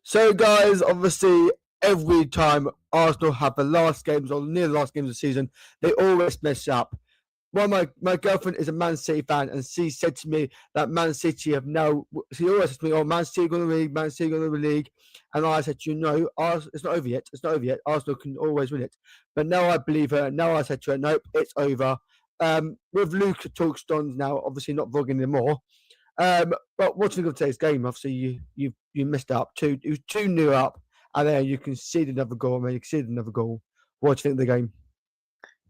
So, guys, obviously, every time Arsenal have the last games or near the last games of the season, they always mess up. Well, my girlfriend is a Man City fan, and she said to me that Man City have now. She always says to me, "Oh, Man City going to the league, Man City going to the league," and I said, "You know, it's not over yet. It's not over yet. Arsenal can always win it." But now I believe her. Now I said to her, "Nope, it's over." With Luke talks Dons now, obviously not vlogging anymore. But what do you think of today's game? Obviously, you missed up you 2-0 up, and then you conceded another goal, and then you conceded another goal. What do you think of the game?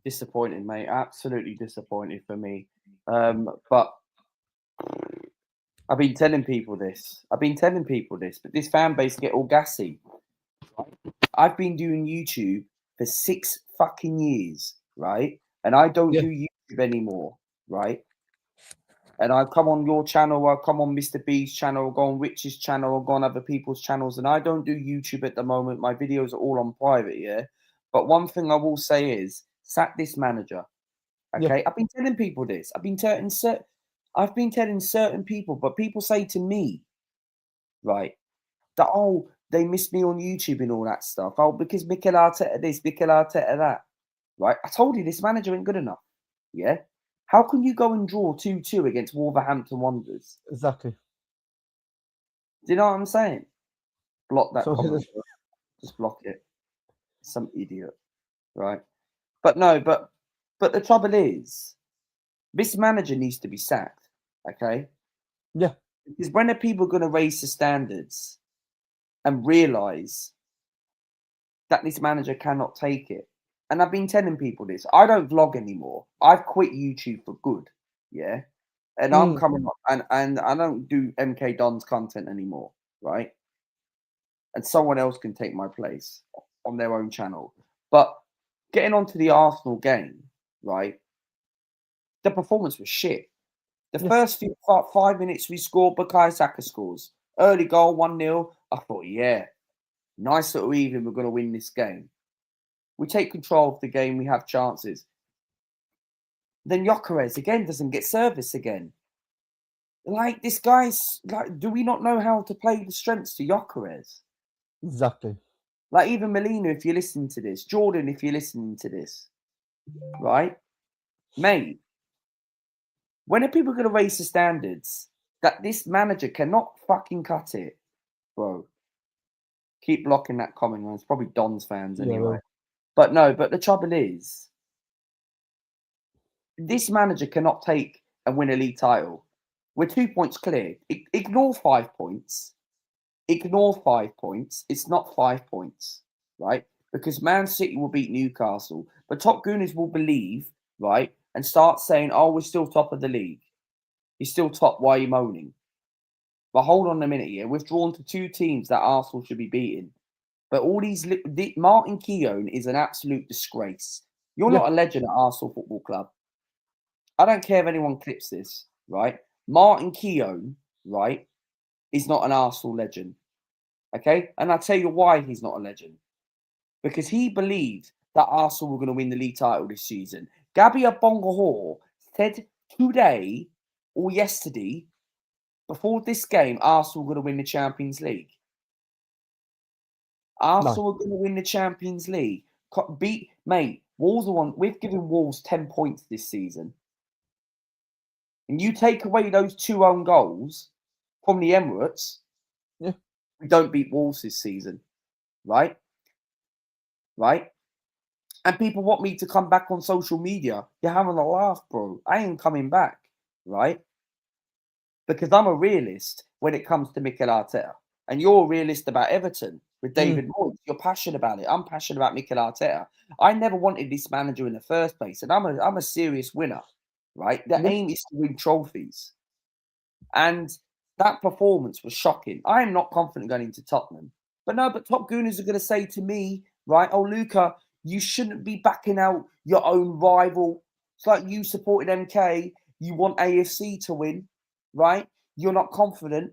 Disappointed, mate. Absolutely disappointed for me. But I've been telling people this. But this fan base get all gassy. I've been doing YouTube for 6 fucking years, right? And I don't Yeah. do YouTube anymore, right? And I come on your channel, I come on Mr. B's channel, go on Rich's channel, I go on other people's channels, and I don't do YouTube at the moment. My videos are all on private, yeah. But one thing I will say is sack this manager. Yeah. Okay, I've been telling people this. I've been telling certain people, but people say to me, right, that they miss me on YouTube and all that stuff. Oh, because Mikel Arteta this, Mikel Arteta that. Right? I told you this manager ain't good enough. Yeah. How can you go and draw 2-2 against Wolverhampton Wanderers? Exactly. Do you know what I'm saying? Block that So comment. Just block it. Some idiot. Right? But no, but the trouble is, this manager needs to be sacked. Okay? yeah, Because when are people going to raise the standards and realize that this manager cannot take it? And I've been telling people this. I don't vlog anymore. I've quit YouTube for good. Yeah. And I'm coming up and I don't do MK Don's content anymore. Right. And someone else can take my place on their own channel. But getting onto the Arsenal game, right? The performance was shit. The yeah, first 5 minutes we scored, Bukayo Saka scores. Early goal, 1-0. I thought, yeah, nice little evening. We're going to win this game. We take control of the game. We have chances. Then Gyökeres again doesn't get service again. Like, this guy's like, do we not know how to play the strengths to Gyökeres? exactly. Like, even Molina, if you're listening to this, Jordan, if you're listening to this, right, mate, when are people going to raise the standards that this manager cannot fucking cut it, bro? Keep blocking that comment. It's probably Don's fans Yeah, anyway. well, But no, but the trouble is, this manager cannot take and win a league title. We're 2 points clear. Ignore 5 points. Ignore 5 points. It's not 5 points, right? Because Man City will beat Newcastle. But Top Gooners will believe, right, and start saying, oh, we're still top of the league. You're still top. Why are you moaning? But hold on a minute here. We've drawn to 2 teams that Arsenal should be beating. But all these, Martin Keown is an absolute disgrace. You're yeah, not a legend at Arsenal Football Club. I don't care if anyone clips this, right? Martin Keown, right, is not an Arsenal legend. Okay? And I'll tell you why he's not a legend. Because he believed that Arsenal were going to win the league title this season. Gabby Abongahor said today or yesterday, before this game, Arsenal were going to win the Champions League. Arsenal are going to win the Champions League. Mate, Wolves are on. We've given Wolves 10 points this season. And you take away those 2 own goals from the Emirates, yeah, we don't beat Wolves this season. Right? Right? And people want me to come back on social media. You're having a laugh, bro. I ain't coming back. Right? Because I'm a realist when it comes to Mikel Arteta. And you're a realist about Everton with David Moyes. You're passionate about it. I'm passionate about Mikel Arteta. I never wanted this manager in the first place. And I'm a serious winner. Right? The yeah, aim is to win trophies. And that performance was shocking. I am not confident going into Tottenham. But Top Gooners are going to say to me, right, oh, Luca, you shouldn't be backing out your own rival. It's like you supported MK. You want AFC to win, right? You're not confident.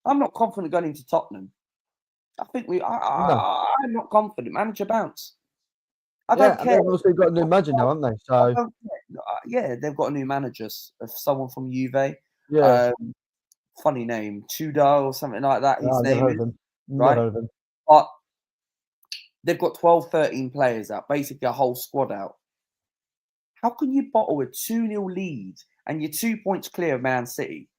I'm not confident going into Tottenham. no. I'm not confident. Manager bounce. I Yeah, don't and care. they've also got a new manager now, haven't they? So, Yeah, they've got a new manager, someone from Juve. yeah, Funny name, Tudor or something like that. His I've never name heard is. of them. Never right? heard of them. But they've got 12, 13 players out, basically a whole squad out. How can you bottle a 2-0 lead and you're 2 points clear of Man City?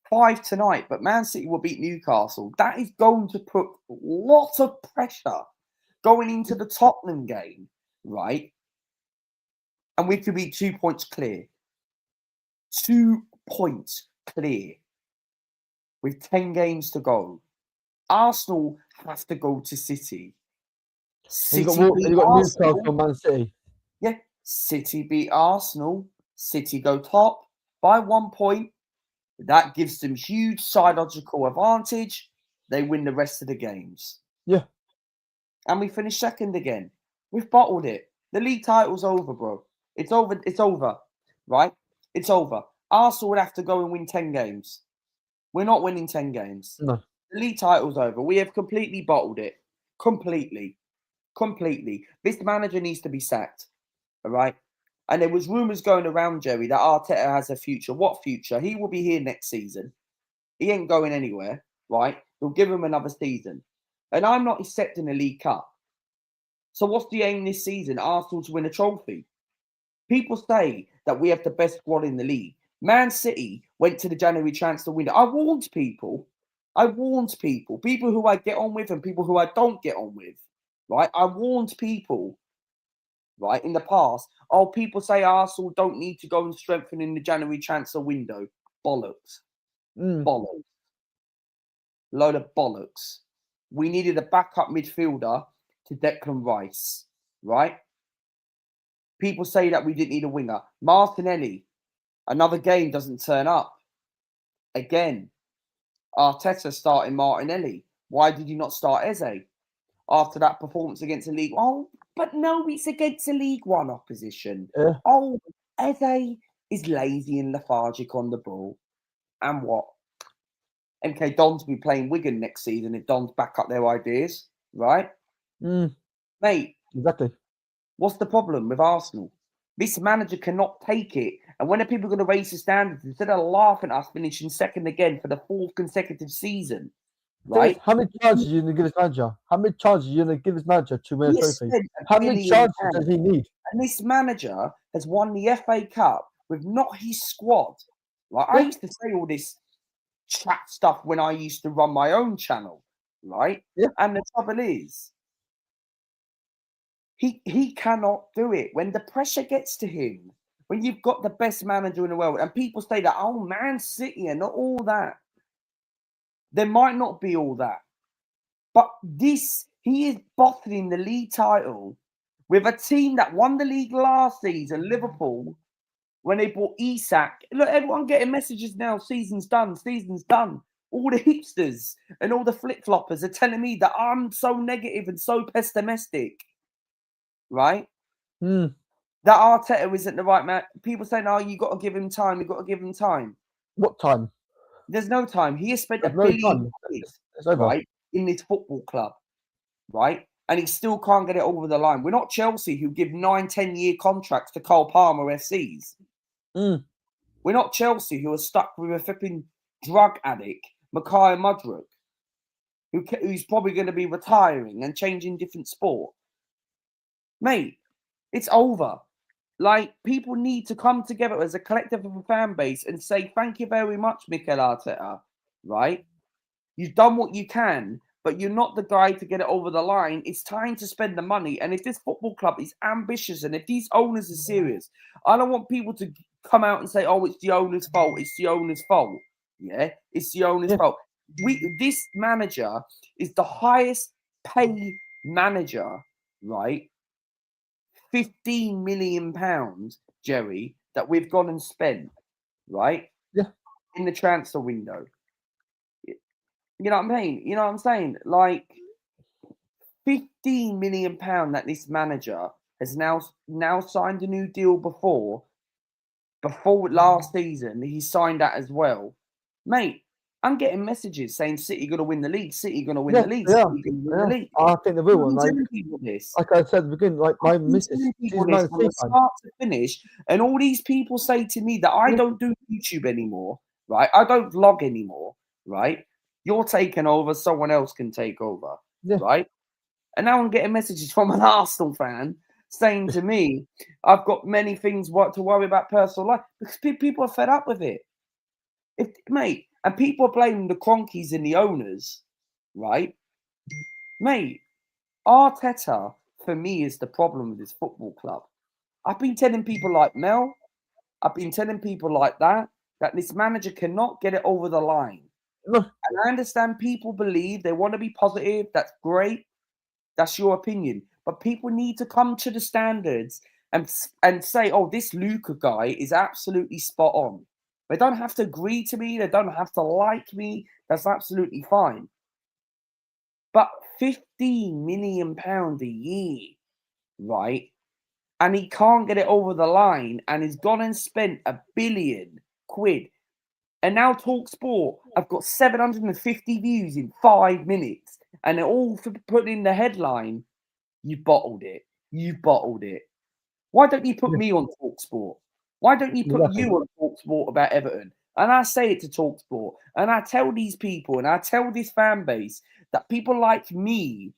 5 tonight, but Man City will beat Newcastle. That is going to put lots of pressure going into the Tottenham game, right? And we could be 2 points clear. 2 points clear with 10 games to go. Arsenal have to go to City. And City you beat got Arsenal. Newcastle, Man City. Yeah, City beat Arsenal. City go top by 1 point. That gives them huge psychological advantage. They win the rest of the games. Yeah. And we finish second again. We've bottled it. The league title's over, bro. It's over. It's over, right? It's over. Arsenal would have to go and win 10 games. We're not winning 10 games. No. The league title's over. We have completely bottled it. Completely. This manager needs to be sacked. All right? And there was rumours going around, Jerry, that Arteta has a future. What future? He will be here next season. He ain't going anywhere, right? They'll give him another season. And I'm not accepting a League Cup. So what's the aim this season? Arsenal to win a trophy. People say that we have the best squad in the league. Man City went to the January transfer window. I warned people. People who I get on with and people who I don't get on with, right? I warned people, right, in the past. Oh, people say Arsenal don't need to go and strengthen in the January transfer window. Bollocks. Bollocks. Load of bollocks. We needed a backup midfielder to Declan Rice, right? People say that we didn't need a winger. Martinelli, another game doesn't turn up. Again, Arteta starting Martinelli. Why did you not start Eze after that performance against the League? Oh, but no, it's against the League One opposition. Yeah. Oh, Eze is lazy and lethargic on the ball. And what? MK Dons will be playing Wigan next season if Dons back up their ideas, right? Mate, Exactly. what's the problem with Arsenal? This manager cannot take it. And when are people going to raise the standards? Instead of laughing at us finishing second again for the 4th consecutive season, right? How many chances are you going to give this manager? How many chances are you going to give this manager to win a trophy? How many chances does he need? And this manager has won the FA Cup with not his squad. Right? Yeah. I used to say all this chat stuff when I used to run my own channel, right? Yeah. And the trouble is, he cannot do it. When the pressure gets to him, when you've got the best manager in the world, and people say that, oh, Man City and not all that. There might not be all that. But he is bottling the league title with a team that won the league last season, Liverpool, when they bought Isak. Look, everyone getting messages now, season's done. All the hipsters and all the flip-floppers are telling me that I'm so negative and so pessimistic. Right? That Arteta isn't the right man. People saying, oh, you got to give him time. What time? There's no time. He has spent There's $1 no billion, time. It's over. right, in this football club, right? And he still can't get it over the line. We're not Chelsea who give 9-10-year contracts to Cole Palmer FCs. We're not Chelsea who are stuck with a flipping drug addict, Mikhail Mudryk, who's probably going to be retiring and changing different sport. Mate, it's over. Like, people need to come together as a collective of a fan base and say, thank you very much, Mikel Arteta, right? You've done what you can, but you're not the guy to get it over the line. It's time to spend the money. And if this football club is ambitious and if these owners are serious, I don't want people to come out and say, oh, it's the owner's fault. It's the owner's fault. Yeah, it's the owner's fault. This manager is the highest paid manager, right? £15 million, Jerry, that we've gone and spent, right? Yeah. In the transfer window. You know what I mean? You know what I'm saying? Like, £15 million that this manager has now signed a new deal before last season. He signed that as well. Mate, I'm getting messages saying City going to win the league. City going to win the league. Yeah, City going to win the league. I think they will. I'm Like telling people this. I said at the beginning, like my missus, she's Man from City the start to finish, and all these people say to me that I don't do YouTube anymore, right? I don't vlog anymore, right? You're taking over, someone else can take over, Yeah. right? And now I'm getting messages from an Arsenal fan saying to me, I've got many things to worry about personal life because people are fed up with it. Mate, and people are blaming the Cronkies and the owners, right? Mate, Arteta, for me, is the problem with this football club. I've been telling people like Mel, I've been telling people like that this manager cannot get it over the line. No. And I understand people believe they want to be positive. That's great. That's your opinion. But people need to come to the standards and say, oh, this Luca guy is absolutely spot on. They don't have to agree to me. They don't have to like me. That's absolutely fine. But £15 million a year, right? And he can't get it over the line, and he's gone and spent £1 billion. And now TalkSport have got 750 views in 5 minutes, and they're all for putting in the headline, you bottled it. You bottled it. Why don't you put me on TalkSport? Why don't you put you on TalkSport about Everton? And I say it to TalkSport, and I tell these people, and I tell this fan base that people like me,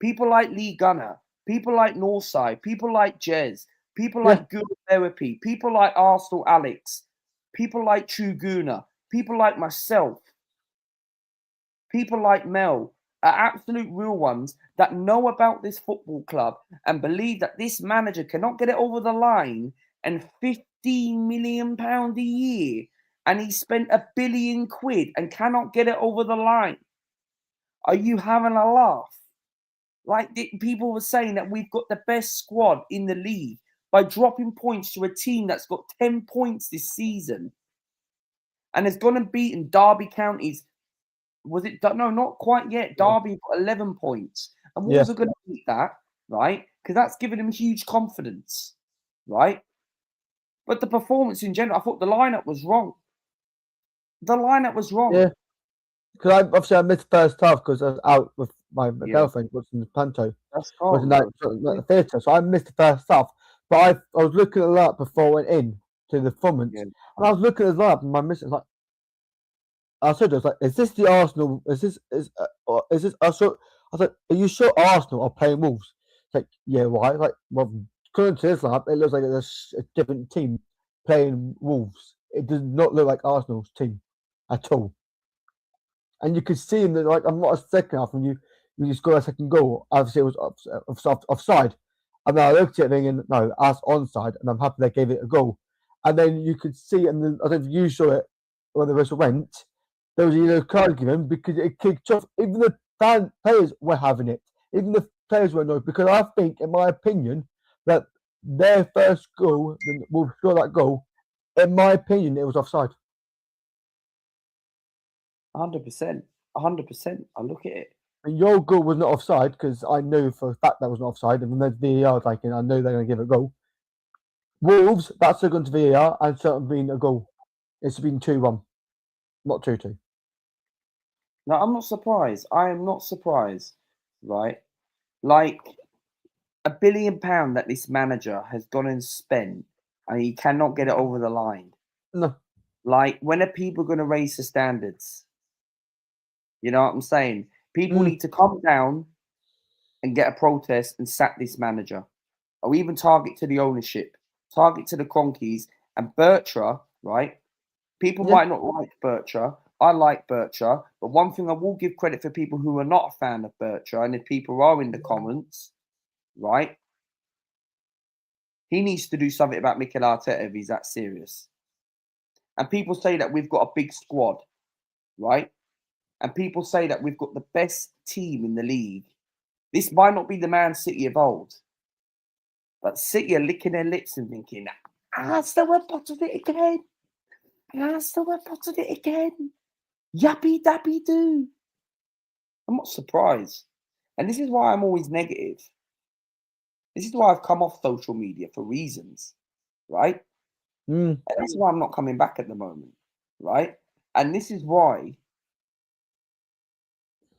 people like Lee Gunner, people like Northside, people like Jez, people like Good Therapy, people like Arsenal Alex, people like True Guna, people like myself, people like Mel are absolute real ones that know about this football club and believe that this manager cannot get it over the line, and £15 million a year, and he spent £1 billion and cannot get it over the line. Are you having a laugh? Like people were saying that we've got the best squad in the league by dropping points to a team that's got 10 points this season and has gone and beaten Derby County's. Was it? No, not quite yet. Derby got 11 points. And Wolves are going to beat that, right? Because that's given them huge confidence, right? But the performance in general, I thought the lineup was wrong. The lineup was wrong. Yeah. Because obviously I missed the first half because I was out with my girlfriend watching the Panto. That's Wasn't at the theatre, so I missed the first half. But I was looking at the lineup before I went in to the performance, and I was looking at the lineup, and my missus was like, I said, I was like, "Is this the Arsenal? Is this? I was like, are you sure Arsenal are playing Wolves?" It's like, yeah, why? Like, well, according to this lineup, it looks like it's a different team playing Wolves. It does not look like Arsenal's team at all. And you could see in the like, I'm not a second half when you score a second goal. Obviously, it was offside. And then I looked at it thinking, no, that's onside, and I'm happy they gave it a goal. And then you could see, and then, I don't know if you saw it when the whistle went, there was a yellow card given because it kicked off. Even the players were having it. Even the players were annoyed because I think, in my opinion, that their first goal, will score that goal. In my opinion, it was offside. 100%. 100%. I look at it. And your goal was not offside because I knew for a fact that was not offside. And when there's VAR taken, I know they're going to give a goal. Wolves, that's still gone to VAR and certainly been a goal. It's been 2-1, not 2-2. No, I'm not surprised. I am not surprised, right? Like £1 billion that this manager has gone and spent, and he cannot get it over the line. No. Like, when are people going to raise the standards? You know what I'm saying? People need to come down and get a protest and sack this manager, or even target to the ownership, target to the Cronkies and Bertra, right? People might not like Bertra. I like Bertra, but one thing I will give credit for people who are not a fan of Bertra, and if people are in the comments, right? He needs to do something about Mikel Arteta if he's that serious. And people say that we've got a big squad, right? And people say that we've got the best team in the league. This might not be the Man City of old, but City are licking their lips and thinking, so we're bottled it again. So we're bottled it again. Yappy dappy doo. I'm not surprised. And this is why I'm always negative. This is why I've come off social media for reasons, right? And that's why I'm not coming back at the moment, right? And this is why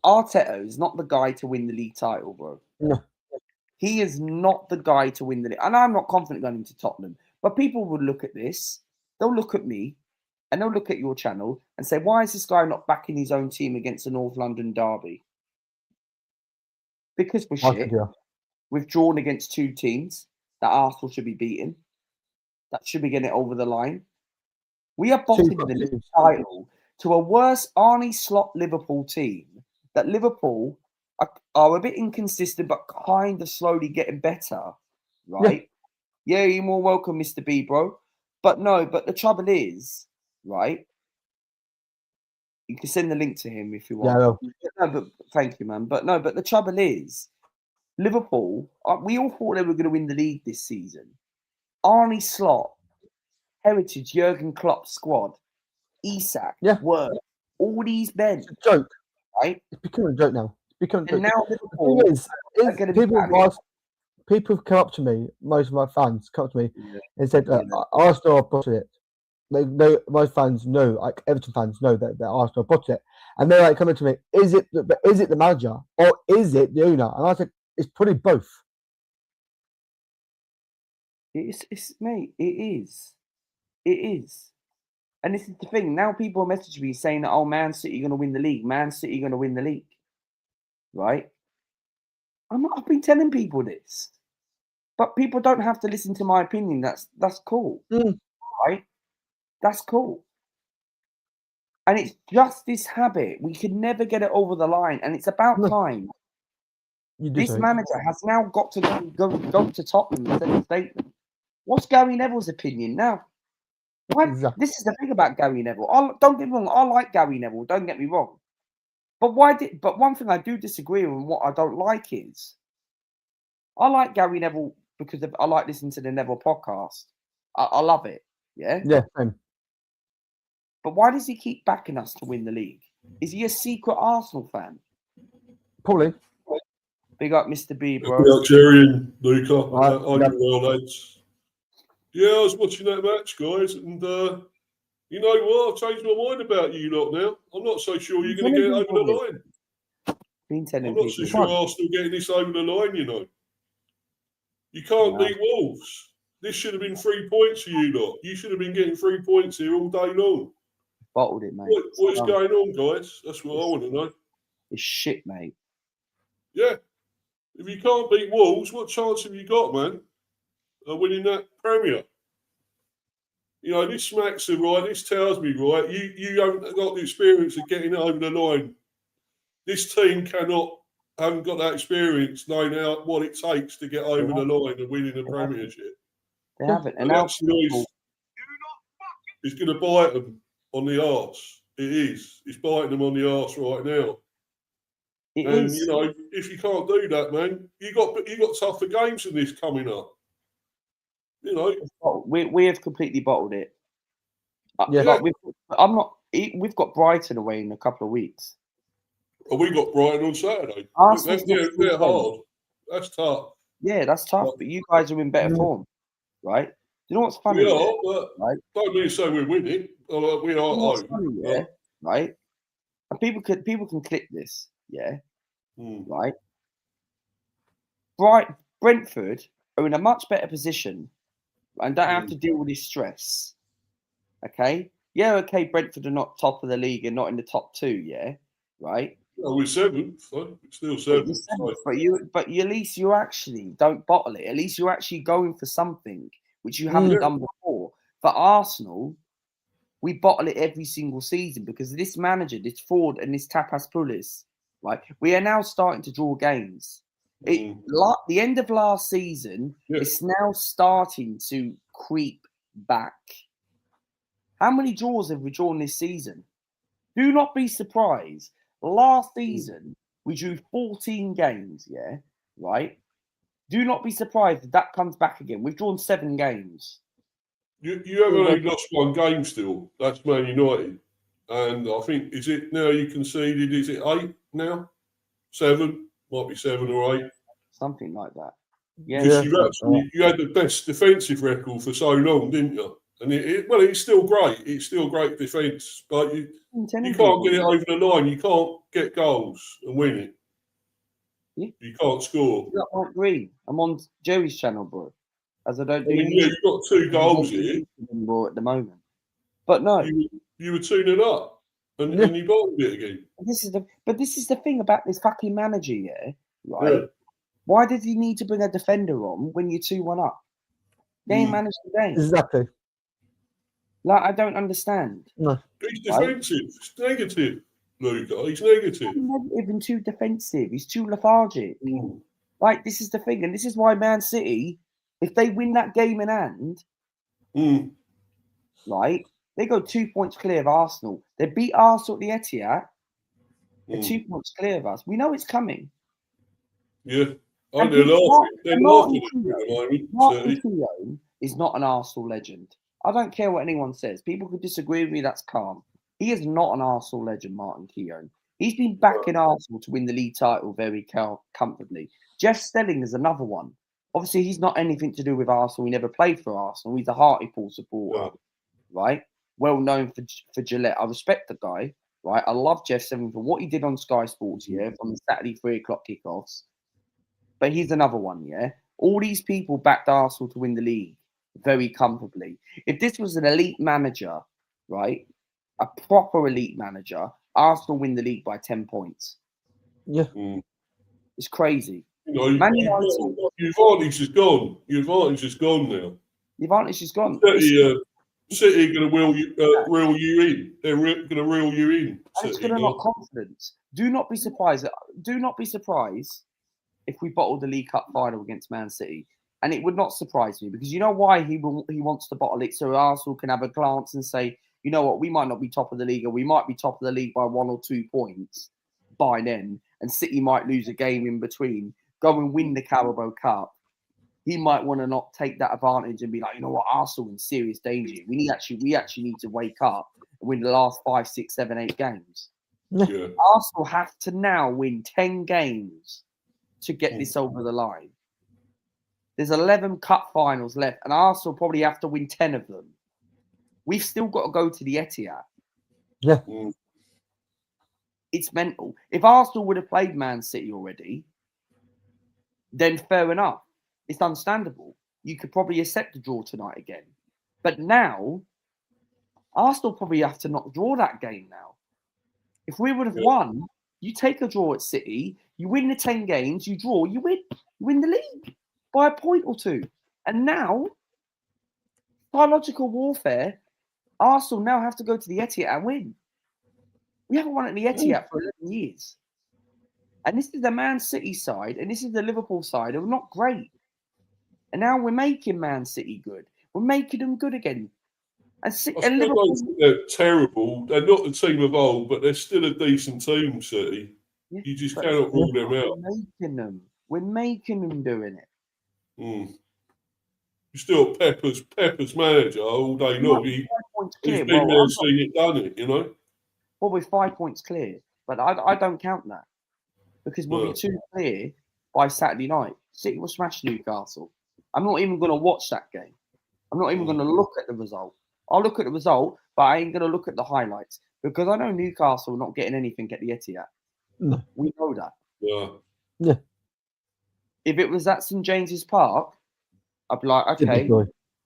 Arteta is not the guy to win the league title, bro. No. He is not the guy to win the league. And I'm not confident going into Tottenham. But people would look at this. They'll look at me and they'll look at your channel and say, why is this guy not backing his own team against the North London derby? Because we're shit. Yeah. We've drawn against 2 teams that Arsenal should be beating. That should be getting it over the line. We are botting the league title to a worse Arne Slot Liverpool team. That Liverpool are a bit inconsistent, but kind of slowly getting better, right? Yeah, you're more welcome, Mr. B, bro. But no, but the trouble is, right? You can send the link to him if you want. Yeah, no, but thank you, man. But no, but the trouble is, Liverpool, we all thought they were going to win the league this season. Arne Slot, Heritage, Jurgen Klopp squad, Isak, Word, all these men. It's a joke. Right? It's becoming a joke now. It's becoming a joke. And now Liverpool people come up to me, most of my fans come up to me and said, Arsenal have bottled it. They know, most fans know, like Everton fans know that Arsenal have bottled it. And they're like coming to me, is it the manager or is it the owner? And I said, it's probably both. Mate, it is. It is. And this is the thing. Now people are messaging me saying that, oh, Man City going to win the league. Man City going to win the league. Right? I've been telling people this. But people don't have to listen to my opinion. That's cool. Right? That's cool. And it's just this habit. We can never get it over the line. And it's about time. This manager has now got to go to Tottenham and send a statement. What's Gary Neville's opinion now? Exactly. This is the thing about Gary Neville. Don't get me wrong. I like Gary Neville. Don't get me wrong. But one thing I do disagree with and what I don't like is I like Gary Neville because I like listening to the Neville podcast. I love it. Yeah. Yeah. Same. But why does he keep backing us to win the league? Is he a secret Arsenal fan? Probably. Big up, Mr. B, bro. Big up, Jerry and Luca. Well, lads. Yeah, I was watching that match, guys, and you know what? I've changed my mind about you lot now. I'm not so sure you're going to get it over the line. I'm not so sure Arsenal getting this over the line, you know. You can't beat Wolves. This should have been 3 points for you lot. You should have been getting 3 points here all day long. Bottled it, mate. What's going on, guys? That's what I want to know. It's shit, mate. Yeah. If you can't beat Wolves, what chance have you got, man, of winning that Premier? You know, this smacks of right. This tells me, right, you haven't got the experience of getting it over the line. This team haven't got that experience knowing what it takes to get over the line and winning the Premiership. They haven't. And that's noise. It's going to bite them on the arse. It is. It's biting them on the arse right now. It and is. You know, if you can't do that, man, you got tougher games than this coming up. You know, we have completely bottled it. Yeah. We've got Brighton away in a couple of weeks. Oh, we got Brighton on Saturday. They're hard. That's tough. Yeah, that's tough. But you guys are in better form, right? You know what's funny? We are, but don't mean to say we're winning. We are funny, right? And people can click this, right? Brentford are in a much better position and don't have to deal with this stress. Okay? Yeah, okay, Brentford are not top of the league and not in the top 2, right? Well, we're 7th, so it's still 7th. But at least you actually don't bottle it. At least you're actually going for something which you haven't done before. For Arsenal, we bottle it every single season because this manager, this Ford and this Tapas Pulis, right? We are now starting to draw games. The end of last season, it's now starting to creep back. How many draws have we drawn this season? Do not be surprised. Last season, we drew 14 games, right? Do not be surprised if that comes back again. We've drawn 7 games. You have only lost 1 game still. That's Man United. And I think, is it now you conceded, is it 8 now? 7? Might be 7 or 8. Something like that. Because you had the best defensive record for so long, didn't you? And it's still great. It's still great defence. But you can't get it over the line. You can't get goals and win it. You can't score. I agree. I'm on Jerry's channel, bro. As I don't do. You've got 2 goals here. At the moment. But no. you were 2-0 up, and you bottled it again. This is the thing about this fucking manager, yeah, right? Yeah. Why does he need to bring a defender on when you're 2-1 up? Game manage the game. Exactly. Like, I don't understand. No. He's defensive. It's negative, Luca. He's negative. He's negative and too defensive. He's too lethargic. Mm. Like, this is the thing, and this is why Man City, if they win that game in hand, right, they go 2 points clear of Arsenal. They beat Arsenal at the Etihad. They're 2 points clear of us. We know it's coming. Yeah. And They're laughing. They're laughing at the moment. Martin Keown is not an Arsenal legend. I don't care what anyone says. People could disagree with me. That's calm. He is not an Arsenal legend, Martin Keown. He's been backing Arsenal to win the league title very comfortably. Jeff Stelling is another one. Obviously, he's not anything to do with Arsenal. He never played for Arsenal. He's a Hartlepool supporter, right? Well known for Gillette. I respect the guy, right? I love Jeff Stelling for what he did on Sky Sports, yeah, from the Saturday 3 o'clock kickoffs. But he's another one, yeah? All these people backed Arsenal to win the league very comfortably. If this was an elite manager, right, a proper elite manager, Arsenal win the league by 10 points. Yeah. It's crazy. You know, your advantage is gone. Your advantage is gone now. The advantage is gone. City are going to reel you in. They're going to reel you in. And it's going to knock confidence. Do not be surprised. Do not be surprised if we bottle the League Cup final against Man City. And it would not surprise me because you know why he wants to bottle it, so Arsenal can have a glance and say, you know what, we might not be top of the league, or we might be top of the league by 1 or 2 points by then, and City might lose a game in between, go and win the Carabao Cup. He might want to not take that advantage and be like, you know what, Arsenal in serious danger. We actually need to wake up and win the last 5, 6, 7, 8 games. Yeah. Arsenal have to now win 10 games to get this over the line. There's 11 cup finals left, and Arsenal probably have to win 10 of them. We've still got to go to the Etihad. Yeah. It's mental. If Arsenal would have played Man City already, then fair enough. It's understandable. You could probably accept a draw tonight again. But now, Arsenal probably have to not draw that game now. If we would have won, you take a draw at City, you win the 10 games, you draw, you win the league by a point or 2. And now, biological warfare, Arsenal now have to go to the Etihad and win. We haven't won at the Etihad for 11 years. And this is the Man City side, and this is the Liverpool side, who are not great. And now we're making Man City good. We're making them good again. And Liverpool, they're terrible. They're not the team of old, but they're still a decent team, City. Yeah, you just cannot rule them out. We're making them doing it. You're still Pepper's manager all day long. He's been there and seen it, done it, you know? Well, we're 5 points clear, but I don't count that because we'll be 2 clear by Saturday night. City will smash Newcastle. I'm not even going to watch that game. I'm not even going to look at the result. I'll look at the result, but I ain't going to look at the highlights because I know Newcastle are not getting anything at the Etihad. No. We know that. Yeah. If it was at St James's Park, I'd be like, okay,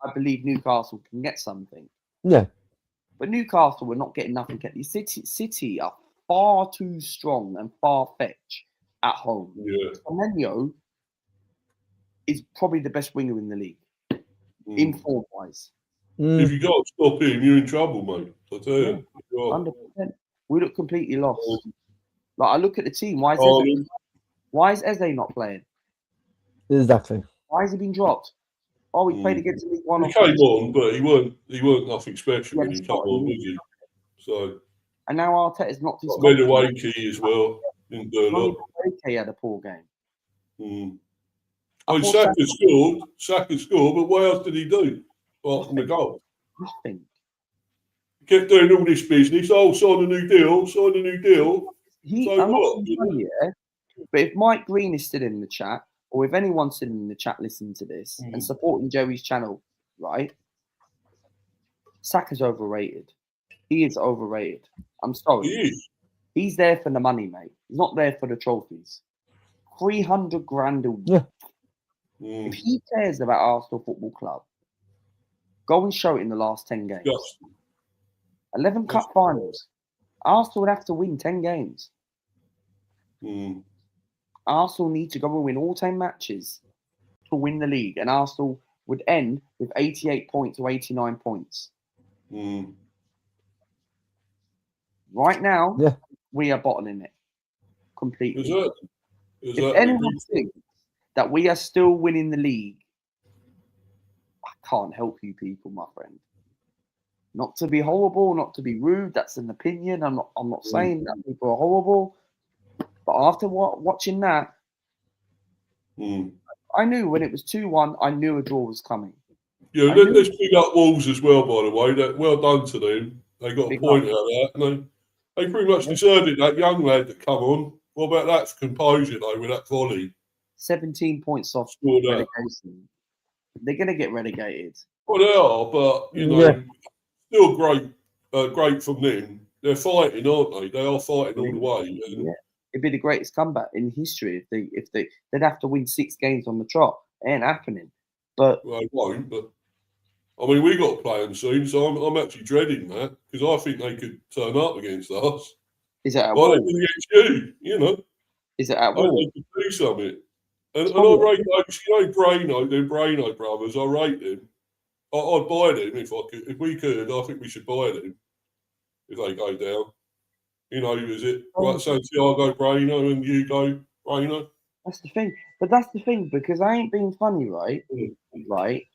I believe Newcastle can get something. Yeah. But Newcastle were not getting nothing at the City are far too strong and far-fetched at home. Yeah. Semenyo is probably the best winger in the league, in form-wise. If you can't stop him, you're in trouble, mate. I tell you. 100%. We look completely lost. Like I look at the team. Why is Eze not playing? Exactly. Why has he been dropped? Oh, we played against League One. He came on, but he weren't nothing special when he came on, was he? So. And now Arteta's knocked his. Madueke as well. Didn't do a lot. Madueke had a poor game. I mean, Saka scored, but what else did he do? Apart from the goal. Nothing. He kept doing all this business. Oh, sign a new deal. I'm not here, but if Mike Green is still in the chat, or if anyone's still in the chat listening to this and supporting Joey's channel, right? Saka's overrated. He is overrated. I'm sorry. He is. He's there for the money, mate. He's not there for the trophies. 300 grand a week. Yeah. If he cares about Arsenal Football Club, go and show it in the last 10 games. 11 cup finals. Arsenal would have to win 10 games. Arsenal need to go and win all 10 matches to win the league, and Arsenal would end with 88 points or 89 points. Right now, we are bottling it completely. If anyone thinks that we are still winning the league, I can't help you people, my friend. Not to be horrible, not to be rude. That's an opinion. I'm not saying that people are horrible. But after watching that, I knew when it was 2-1, I knew a draw was coming. Yeah, let's big up Wolves as well, by the way. Well done to them. They got a point out of that. And they pretty much deserved it, that young lad that come on. What about that for composure, though, with that volley? 17 points off relegation. They're going to get relegated. Well, they are, but, you know, still great from them. They're fighting, aren't they? They are fighting all the way. And it'd be the greatest comeback in history if they'd have to win 6 games on the trot. It ain't happening. But well, it won't. But I mean, we got to play them soon, so I'm actually dreading that because I think they could turn up against us. Is it at Well, they can get you know. Is it at They could do something. And I rate those, you know, Braino brothers. I rate them. I'd buy them if I could. If we could, I think we should buy them if they go down. You know, is it right? Santiago Braino and Hugo Braino. That's the thing. But that's the thing, because I ain't being funny, right? Right.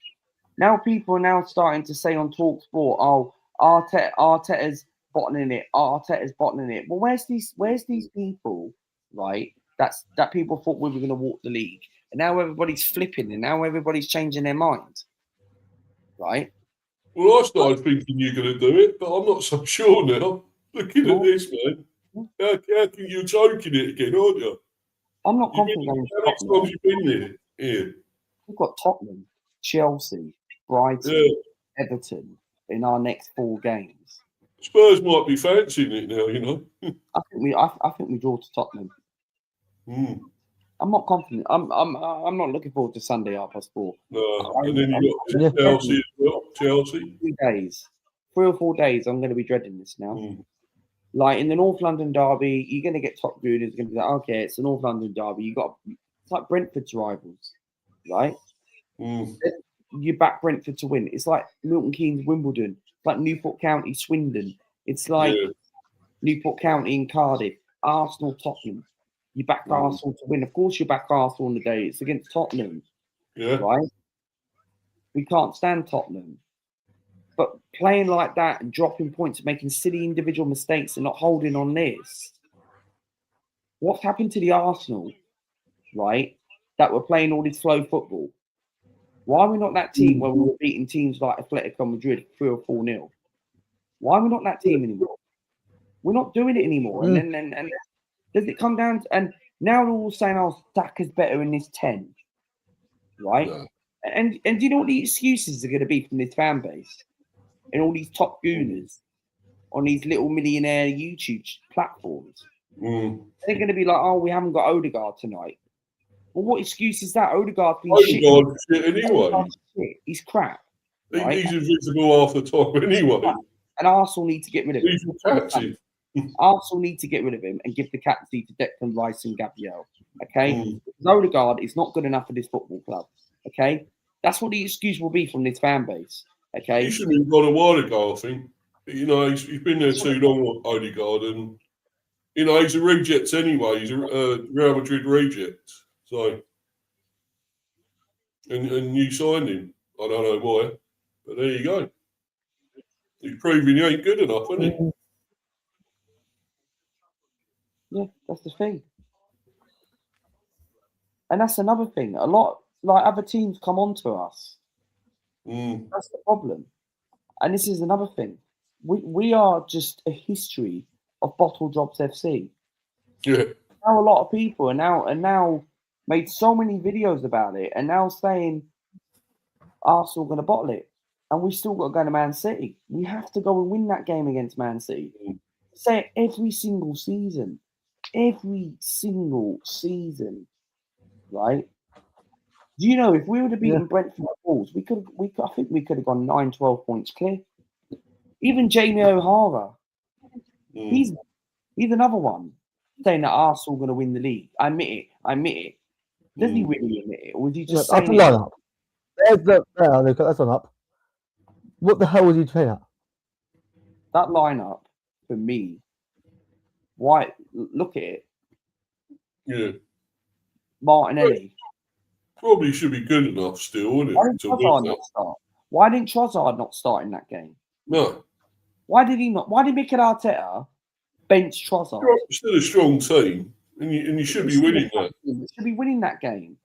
Now people are now starting to say on TalkSport, oh, Arteta's bottoming it. Arteta's bottoming it. Well, where's these people, right? That people thought we were going to walk the league, and now everybody's flipping, and now everybody's changing their mind, right? Well, I started thinking you're going to do it, but I'm not so sure now. Looking at this, man, how can you choking it again, aren't you? I'm not confident. How many times you been there? Yeah. We've got Tottenham, Chelsea, Brighton, Everton in our next 4 games. Spurs might be fancying it now, you know. I think we draw to Tottenham. I'm not confident. I'm not looking forward to Sunday 4:30. No, and then you got Chelsea as well. Chelsea. 3 days, 3 or 4 days. I'm going to be dreading this now. Like in the North London derby, you're going to get top gooners. Going to be like, okay, it's the North London derby. It's like Brentford's rivals, right? You back Brentford to win. It's like Milton Keynes Wimbledon. It's like Newport County Swindon. It's like Newport County in Cardiff. Arsenal Tottenham. You back Arsenal to win. Of course, you back Arsenal on the day. It's against Tottenham, right? We can't stand Tottenham. But playing like that and dropping points, making silly individual mistakes and not holding on this. What's happened to the Arsenal, right, that were playing all this slow football? Why are we not that team where we were beating teams like Atletico Madrid 3 or 4-0? Why are we not that team anymore? We're not doing it anymore. And then does it come down to, and now they're all saying, oh, Saka's better in this 10, right? Yeah. And do you know what the excuses are going to be from this fan base? And all these top gooners on these little millionaire YouTube platforms. They're going to be like, oh, we haven't got Odegaard tonight. Well, what excuse is that? Odegaard's been shit anyway. He's crap. Right? He's invisible half the time anyway. And Arsenal need to get rid of him. Arsenal need to get rid of him and give the captaincy to Declan Rice and Gabriel. Okay? Odegaard is not good enough for this football club. Okay? That's what the excuse will be from this fan base. Okay. He should have gone a while ago, I think. You know, he's been there too long, Odegaard, and you know he's a reject anyway. He's a Real Madrid reject. So, and you signed him. I don't know why, but there you go. He's proving he ain't good enough, isn't he? Yeah, that's the thing. And that's another thing. A lot, like other teams come on to us. That's the problem. And this is another thing. We are just a history of Bottle Drops FC. Yeah. Now a lot of people are now made so many videos about it and now saying Arsenal going to bottle it. And we still got to go to Man City. We have to go and win that game against Man City. Say it every single season. Every single season. Right? Do you know if we would have beaten Brentford Wolves, I think we could have gone 9-12 points clear. Even Jamie O'Hara, Mm. he's another one saying that Arsenal are going to win the league. I admit it. Does he really admit it, or is he Yeah, just that's saying a it? lineup. That's on up. What the hell was he playing at? That lineup for me? Why? Look at it. Yeah. Martinelli. Probably should be good enough still, wouldn't Why it? didn't To win Trossard that. not start? Why didn't Trossard not start in that game? No. Why did he not? Why did Mikel Arteta bench Trossard? You're still a strong team, and you should be winning that. Should be winning that game.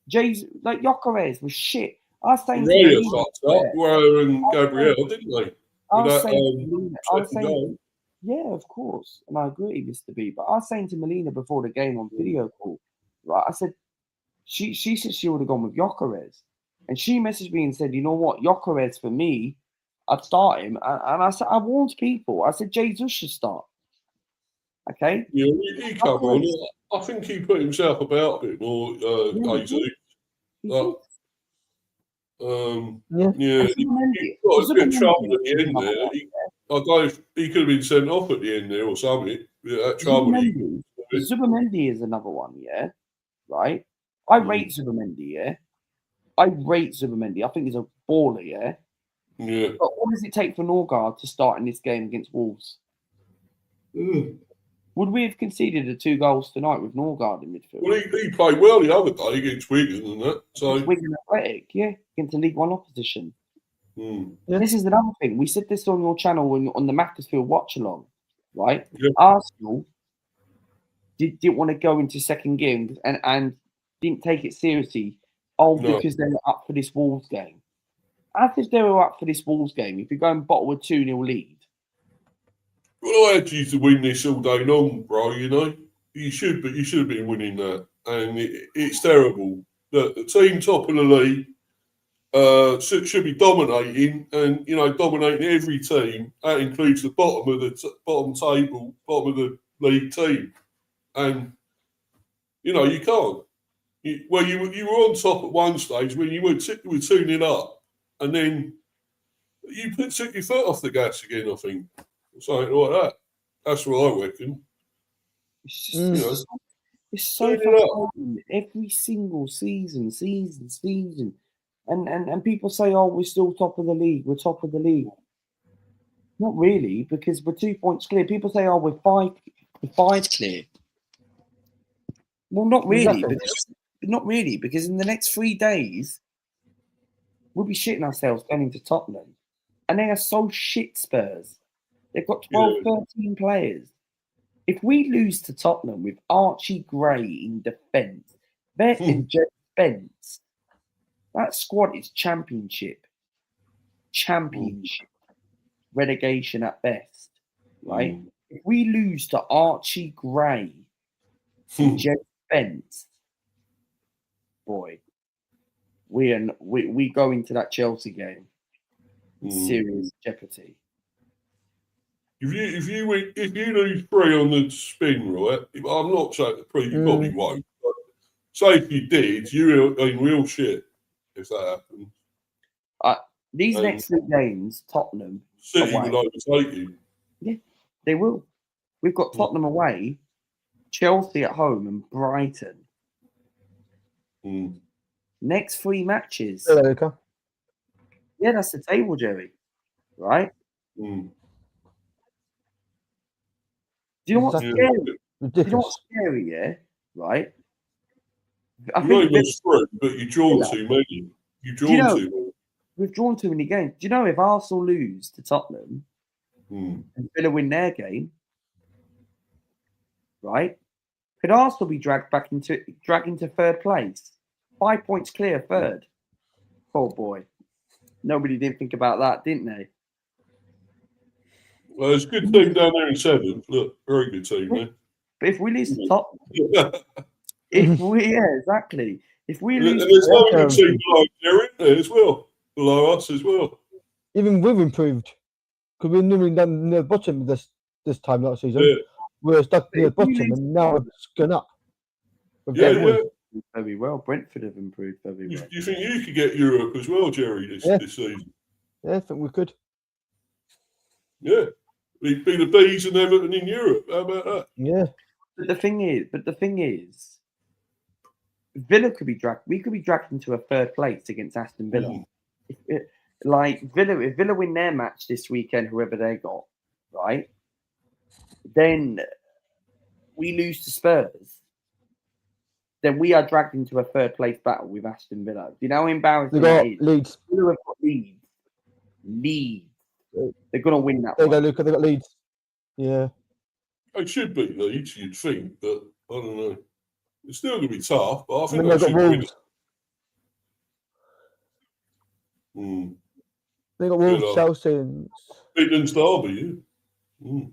Jay's like Gyökeres was shit. I was saying to Raya Melina, fucked up, Raya and Gabriel, didn't they? I was With saying, to Melina, I was second saying, goal. yeah, of course, and I agree, Mr. B. But I was saying to Melina before the game on video call, right? I said she said she would have gone with Gyökeres, and she messaged me and said, you know what, Gyökeres for me, I'd start him, and I said I warned people. I said Jesus should start. Okay. Yeah, he come on. I think he put himself about a bit more, Jesus. He Yeah, he got a bit of trouble at the end there. I don't know if he could have been sent off at the end there or something. That trouble. Zubimendi is another one, yeah. Right? I rate Zubimendi, yeah. I rate Zubimendi. I think he's a baller, yeah. Yeah. But what does it take for Norgard to start in this game against Wolves? Would we have conceded the 2 goals tonight with Norgard in midfield? Well, he played well the other day against Wigan and that. So Wigan Athletic, yeah, against a League One opposition. Yeah. This is another thing. We said this on your channel on the Macclesfield watch along, right? Yeah. Arsenal didn't want to go into second game and didn't take it seriously. Because they were up for this Wolves game. As if they were up for this Wolves game, if you go and bottle a 2-0 lead. well, I had you to win this all day long, bro. You know, you should have been winning that, and it's terrible that the team top of the league should be dominating, and dominating every team. That includes the bottom of the bottom table, bottom of the league team, and you can't. You were on top at one stage when you were 2-0 up, and then you took your foot off the gas again. I think something like that. That's what I reckon. It's just, it's so frustrating every single season, and people say, "Oh, we're still top of the league. We're top of the league." Not really, because we're 2 points clear. People say, "Oh, we're five clear." Well, not really. Not really, because in the next 3 days, we'll be shitting ourselves going into Tottenham. And they are so shit, Spurs. They've got 12, 13 players. If we lose to Tottenham with Archie Gray in defence, Vet and Jeff Spence, that squad is championship. Relegation at best, right? If we lose to Archie Gray and Jeff Spence, boy, we go into that Chelsea game serious jeopardy. If you lose 3 on the spin, right? I'm not saying you probably won't. But say if you did, you're in real shit if that happens. These next 3 games, Tottenham City away. will overtake you. Yeah, they will. We've got Tottenham away, Chelsea at home, and Brighton. Next 3 matches. Yeah, that's the table, Jerry. Right? Do you know what's scary? Ridiculous. Do you know what's scary, yeah? Right? You're not even screwed, but you've drawn too many. You've drawn too many. We've drawn too many games. Do you know if Arsenal lose to Tottenham and Villa win their game, right? Could Arsenal be dragged into 3rd place? 5 points clear, 3rd. Oh boy. Nobody didn't think about that, didn't they? Well, it's a good team down there in 7th. Look, very good team, man. But if we lose to Tottenham, exactly. If we lose, there's another good team below there, isn't there, as well? Below us as well. Even we've improved because we're normally down near the bottom this time last season. Yeah. We're stuck near the bottom, and now it's gone up. Very well. Brentford have improved very well. Do you think you could get Europe as well, Jerry, this season? Yeah, I think we could. Yeah. We'd be the Bees and Everton in Europe. How about that? Yeah. But the thing is, Villa could be dragged. We could be dragged into a third place against Aston Villa. If Villa win their match this weekend, whoever they got, right? Then we lose to Spurs. Then we are dragged into a third place battle with Aston Villa. Do you know how embarrassing They got that is? Leeds. Villa have got Leeds. They're gonna win that There you go, one. Luca. They got Leeds. Yeah. It should be Leeds, you'd think, but I don't know. It's still going to be tough, but I And think then they they got should win Wolves. it. Mm. They got Wolves, Villa. Chelsea, and Midlands Derby, yeah. Mm.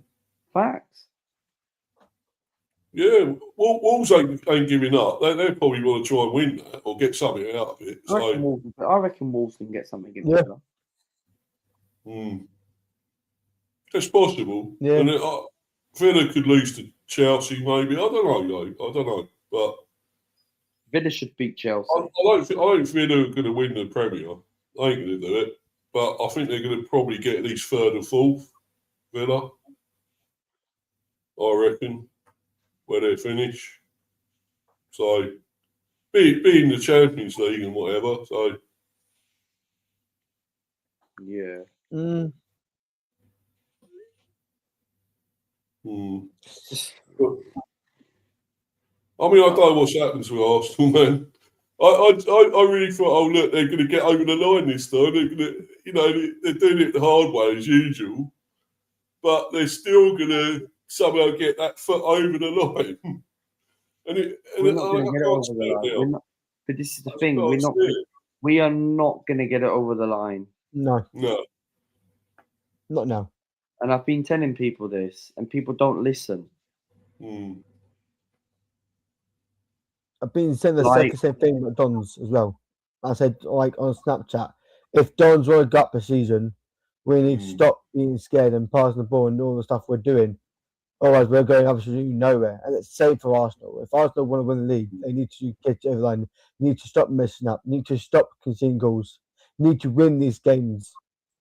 Facts. Yeah, Wolves ain't giving up. They probably want to try and win that or get something out of it. I reckon Wolves can get something against Yeah. Villa. It's possible. Yeah. And Villa could lose to Chelsea, maybe. I don't know, though. I don't know. But Villa should beat Chelsea. I don't think Villa are going to win the Premier. I ain't going to do it. But I think they're going to probably get at least third or fourth, Villa. I reckon, where they finish. So, be in the Champions League and whatever. So, Yeah. mm, I mean, I don't know what's happened to Arsenal, man. I really thought, oh look, they're going to get over the line this time. They're going to, they're doing it the hard way as usual, but they're still going to somehow get that foot over the line. We're not going to get it over the line. But this is the thing: we are not going to get it over the line. no, not now. And I've been telling people this, and people don't listen. I've been saying the same thing with Dons as well. I said, like on Snapchat, if Dons were a gut per season, we need to stop being scared and passing the ball and all the stuff we're doing. Otherwise, we're going absolutely nowhere. And it's the same for Arsenal. If Arsenal want to win the league, they need to get over the line. They need to stop messing up. They need to stop conceding goals. They need to win these games.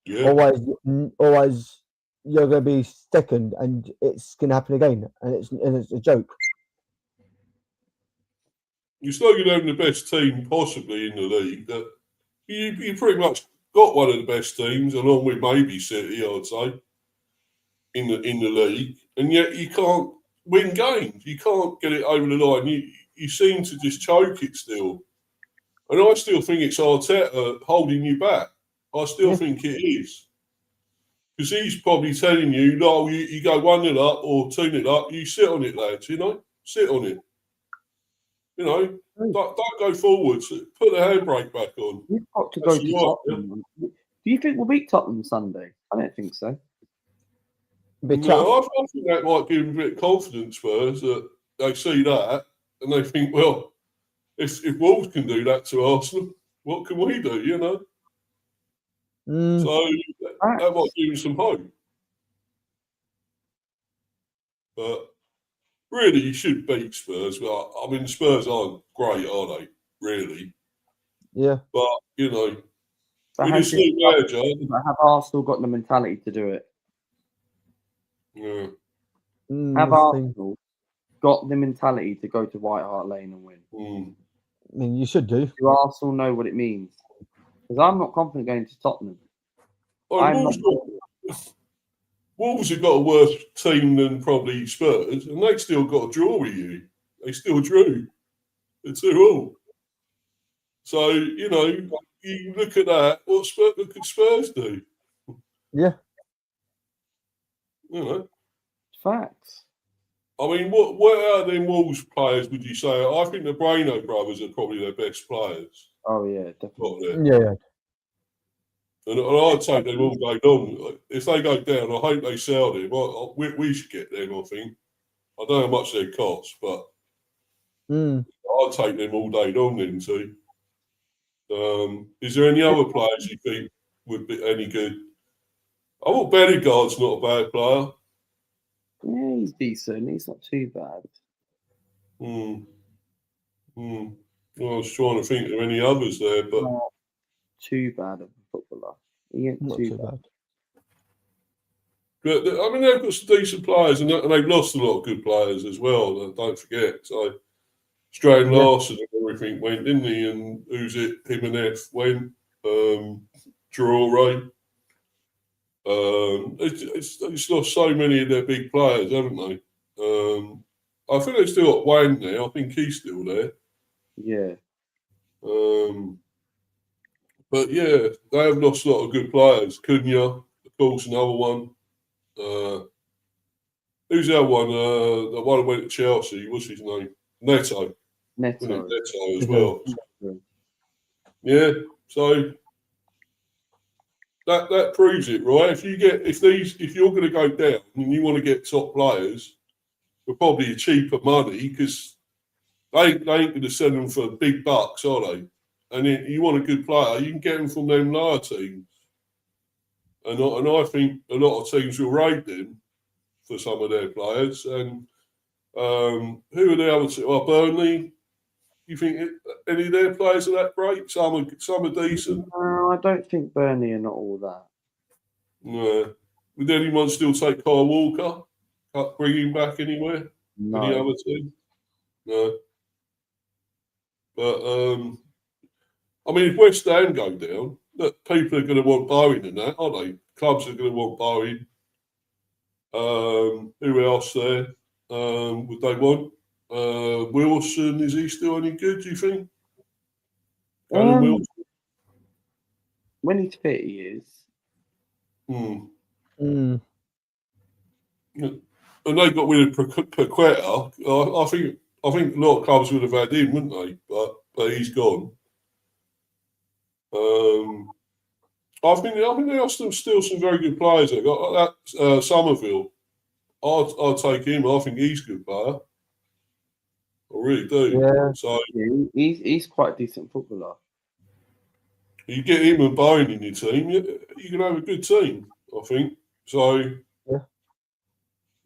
Yeah. Otherwise, you're going to be second, and it's going to happen again. And it's a joke. You're still going to have the best team possibly in the league. That you pretty much got one of the best teams, along with maybe City, I'd say, in the league, and yet you can't win games. You can't get it over the line. You seem to just choke it still, and I still think it's Arteta holding you back. I still think it is, because he's probably telling you, no, you go 1-0 up or 2-0 up, you sit on it, lads. Sit on it. Don't go forwards. Put the handbrake back on. We've got to go to Tottenham. Do you think we'll beat Tottenham Sunday? I don't think so. I think that might give them a bit of confidence, Spurs, that they see that and they think, well, if Wolves can do that to Arsenal, what can we do, So that might give them some hope. But really, you should beat Spurs. I mean, Spurs aren't great, are they? Really? Yeah. But, with this new manager... Have Arsenal got the mentality to do it? Yeah. Have Arsenal got the mentality to go to White Hart Lane and win? I mean, you should do. Do Arsenal know what it means? Because I'm not confident going to Tottenham. Wolves have got a worse team than probably Spurs, and they still got a draw with you. They still drew. It's 2-2. So, you look at that. What could Spurs do? Yeah. Facts. I mean, what out of them Wolves players would you say? I think the Brano brothers are probably their best players. Oh, yeah, definitely. Yeah. And I'd take them all day long. If they go down, I hope they sell them. We should get them, I think. I don't know how much they cost, but I'd take them all day long then too. Is there any other players you think would be any good? I thought Bellegarde's not a bad player. Yeah, he's decent. He's not too bad. Well, I was trying to think of any others there, but not too bad of a footballer. He ain't not too bad. But I mean, they've got some decent players, and they've lost a lot of good players as well. Don't forget. So Strain Larson and everything went, didn't he? And who's it? Jimenez went. Traore. It's lost so many of their big players, haven't they? I think they've still got Wayne there. I think he's still there. Yeah. But yeah, they have lost a lot of good players. Cunha, of course, another one. Who's the other one? The one who went to Chelsea. What's his name? Neto. Neto as well. Yeah. So that proves it, right? If you're going to go down and you want to get top players, for probably cheaper money, because they ain't going to send them for big bucks, are they? And you want a good player, you can get them from them lower teams. And I think a lot of teams will raid them for some of their players. And who are the other two? Burnley. You think any of their players are that great? Some are decent. No, I don't think Burnley are not all that. No. Would anyone still take Kyle Walker? Bring him back anywhere? No. Any other team? No. But I mean, if West Ham go down, look, people are going to want Bowen and that, aren't they? Clubs are going to want Bowen. Who else there would they want? Wilson, is he still any good, do you think? When he's fit, he is. And they got rid of Paqueta. I think a lot of clubs would have had him, wouldn't they? But he's gone. I think there are still some very good players. They got that Somerville. I'd take him. I think he's a good player. I really do. Yeah. So he's quite a decent footballer. You get him and Bowen in your team, you can have a good team, I think. So, yeah.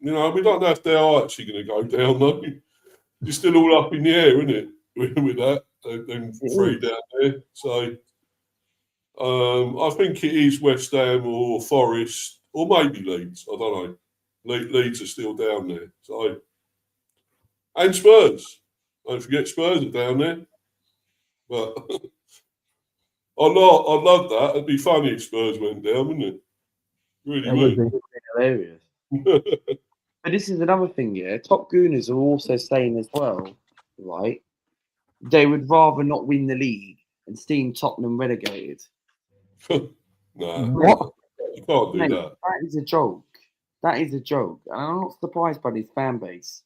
We don't know if they are actually going to go down, though. It's still all up in the air, isn't it, with that? Them three down there. So, I think it is West Ham or Forest, or maybe Leeds. I don't know. Leeds are still down there. So, and Spurs. Don't forget Spurs are down there. But I'd love that. It'd be funny if Spurs went down, wouldn't it? Really would. It would be hilarious. But this is another thing, yeah. Top Gooners are also saying as well, right? They would rather not win the league and see Tottenham relegated. Nah, what? You can't do Mate, that. That is a joke. That is a joke. And I'm not surprised by this fan base.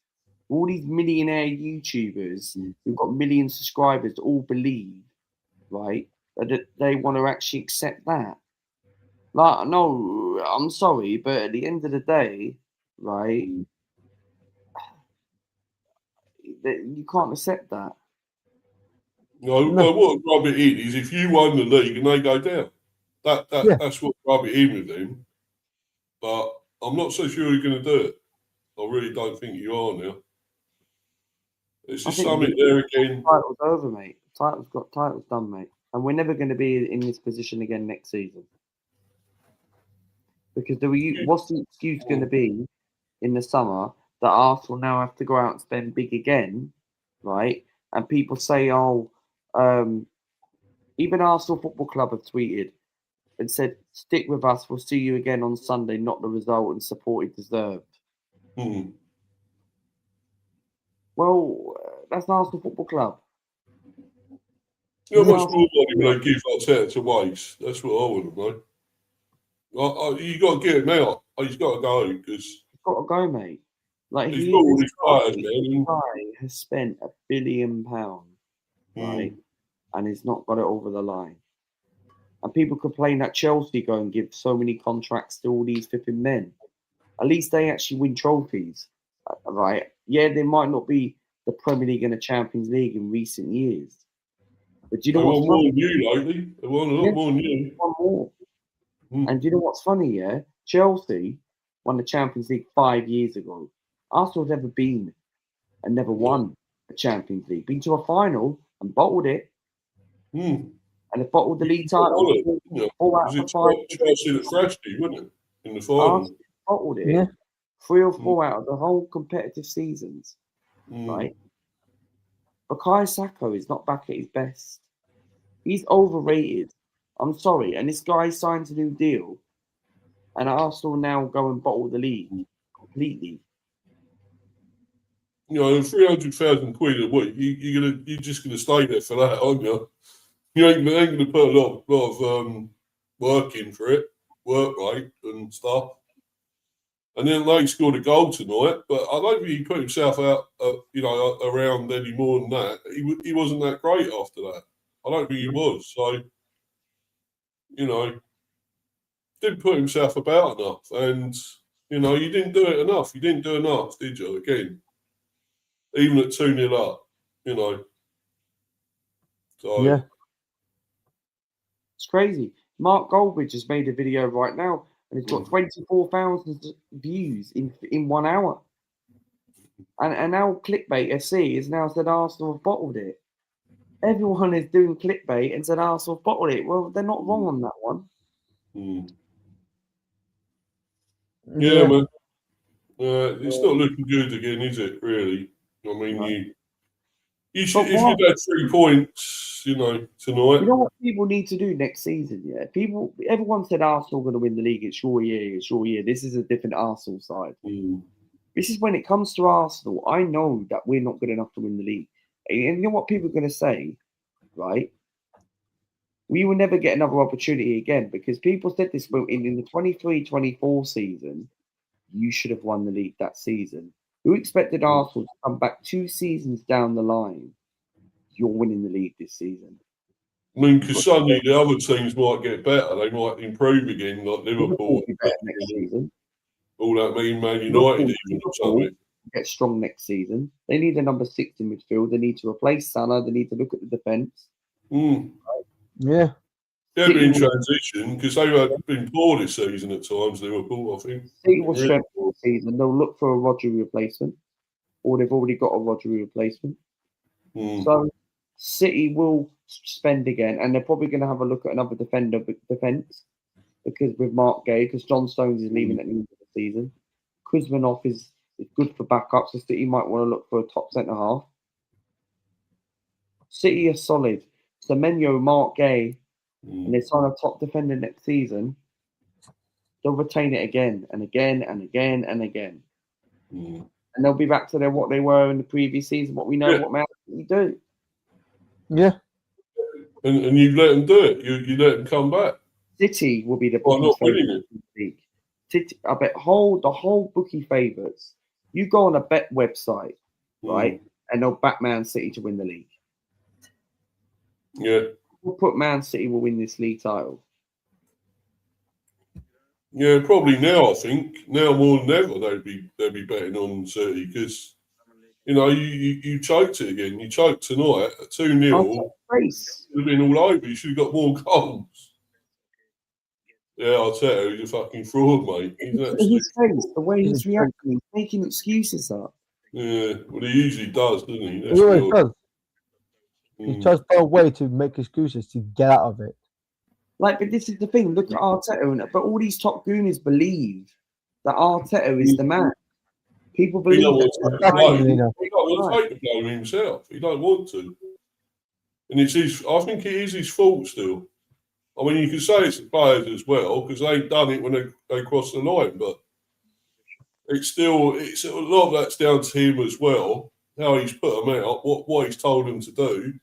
All these millionaire YouTubers who've got million subscribers all believe, right, that they want to actually accept that. Like, no, I'm sorry, but at the end of the day, right, you can't accept that. No, what would rub it in is if you won the league and they go down. That's what rub it in with them. But I'm not so sure you're going to do it. I really don't think you are now. It's just something there again. Title's over, mate. Title's done, mate. And we're never going to be in this position again next season. Because what's the excuse going to be in the summer that Arsenal now have to go out and spend big again, right? And people say, even Arsenal Football Club have tweeted and said, stick with us, we'll see you again on Sunday, not the result and support it deserved. Well, that's Arsenal Football Club. How much more money will they give Arteta to waste? That's what I want to know. You got to get him out. He's got to go because he's got to go, mate. Like he's got all these players, man. This guy has spent £1 billion, right, and he's not got it over the line. And people complain that Chelsea go and give so many contracts to all these flipping men. At least they actually win trophies, right? Yeah, they might not be the Premier League and the Champions League in recent years, but do you know what's funny? More lately. They want a lot more new. One more. And do you know what's funny? Yeah, Chelsea won the Champions League 5 years ago. Arsenal have never been and never won the Champions League. Been to a final and bottled it. And they bottled the league title. Was it Chelsea that thrashed you, wasn't it? In the final. bottled it Yeah. 3 or 4 out of the whole competitive seasons, right? Bukayo Saka is not back at his best. He's overrated. I'm sorry. And this guy signs a new deal, and Arsenal now go and bottle the league completely. You know, £300,000 a week. You're just gonna stay there for that, aren't you? You ain't gonna put a lot of work in for it, work rate and stuff. And then they scored a goal tonight, but I don't think he put himself out, around any more than that. He wasn't that great after that. I don't think he was. So, didn't put himself about enough, and you didn't do it enough. You didn't do enough, did you? Again, even at 2-0 up, So Yeah. It's crazy. Mark Goldbridge has made a video right now, and it's got 24,000 views in 1 hour. And now Clickbait FC has now said Arsenal have bottled it. Everyone is doing clickbait and said Arsenal have bottled it. Well, they're not wrong on that one. Yeah, man. It's not looking good again, is it? Really? I mean, you should. If you had 3 points, tonight. You know what people need to do next season? Yeah, everyone said Arsenal going to win the league. It's your year. It's your year. This is a different Arsenal side. This is when it comes to Arsenal. I know that we're not good enough to win the league. And you know what people are going to say, right? We will never get another opportunity again because people said this in the 23-24 season. You should have won the league that season. Who expected Arsenal to come back 2 seasons down the line? You're winning the league this season. I mean, because suddenly the other teams might get better. They might improve again, like Liverpool. Next season. All that mean Man United even or something. Get strong next season. They need a number 6 in midfield. They need to replace Salah. They need to look at the defence. Yeah. They'll be in transition because they've been poor this season at times, Liverpool, I think. City will strengthen this season. They'll look for a Rodri replacement, or they've already got a Rodri replacement. So City will spend again, and they're probably going to have a look at another defence because with Mark Gay, because John Stones is leaving at the end of the season. Kuzmanov is good for backup, so City might want to look for a top centre-half. City are solid. Semenyo, Mark Gay, and they sign a top defender next season, they'll retain it again and again and again and again. And they'll be back to what they were in the previous season, what we know what Man City do. Yeah. And you let them do it. You let them come back. City will be the not winning league. City, I bet the whole bookie favourites. You go on a bet website, right, and they'll back Man City to win the league. Yeah. We'll put Man City will win this league title. Yeah, probably now. I think now more than ever they'd be betting on City because you choked it again. You choked tonight at 2-0. Should have been all over. You should have got more goals. Yeah, I'll tell you, he's a fucking fraud, mate. His face, the way he's reacting, he's making excuses up. Yeah, well, he usually does, doesn't he? He always does. He tries to find a way to make excuses to get out of it. But this is the thing. Look at Arteta, but all these top gooners believe that Arteta is the man. People believe that. He don't want to take the blame himself. He don't want to, and it's his. I think it is his fault still. I mean, you can say it's the players as well because they ain't done it when they crossed the line, but it's a lot of that's down to him as well. How he's put them out, what he's told them to do.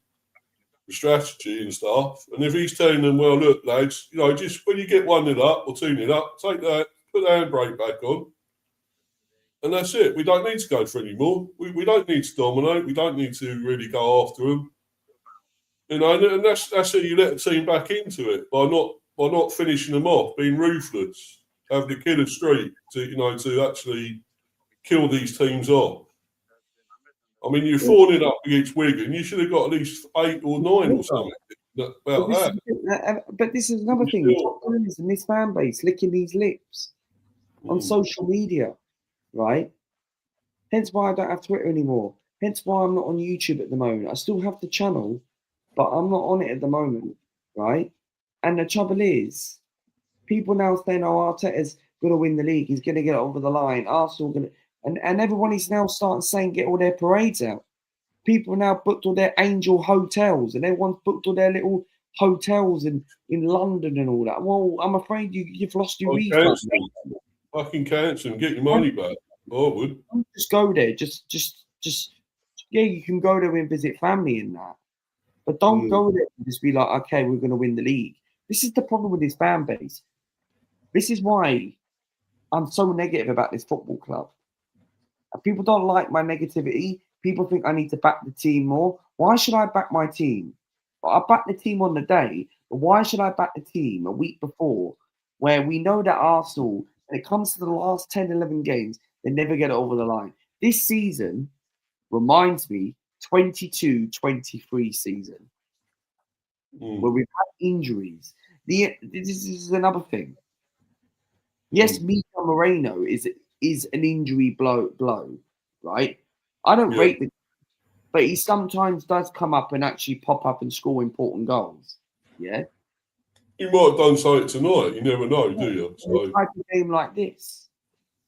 The strategy and stuff, and if he's telling them, well, look, lads, just when you get 1-0 up or 2-0 up, take that, put the handbrake back on, and that's it. We don't need to go for any more. We don't need to dominate. We don't need to really go after them. And that's how you let the team back into it by not finishing them off, being ruthless, having the killer streak to actually kill these teams off. I mean, you're 4-0 up against Wigan. You should have got at least 8 or 9 or something about that. But this is another thing. And this fan base licking these lips on social media, right? Hence why I don't have Twitter anymore. Hence why I'm not on YouTube at the moment. I still have the channel, but I'm not on it at the moment, right? And the trouble is, people now saying, "Oh, Arteta's going to win the league. He's going to get it over the line. Arsenal going to, and everyone is now starting saying get all their parades out. People now booked all their angel hotels, and everyone's booked all their little hotels in London and all that. Well, I'm afraid you've lost your refund. Fucking cancel and get your money back. I would. Just go there. Just yeah, you can go there and visit family and that. But don't go there and just be like, okay, we're going to win the league. This is the problem with this fan base. This is why I'm so negative about this football club. And people don't like my negativity. People think I need to back the team more. Why should I back my team? I back the team on the day, but why should I back the team a week before where we know that Arsenal, when it comes to the last 10, 11 games, they never get it over the line. This season reminds me 22-23 season where we've had injuries. This is another thing. Yes, Mika Moreno is an injury blow, right? I don't rate him, but he sometimes does come up and actually pop up and score important goals. Yeah. You might have done something tonight. You never know, do you? So. A type of game like this,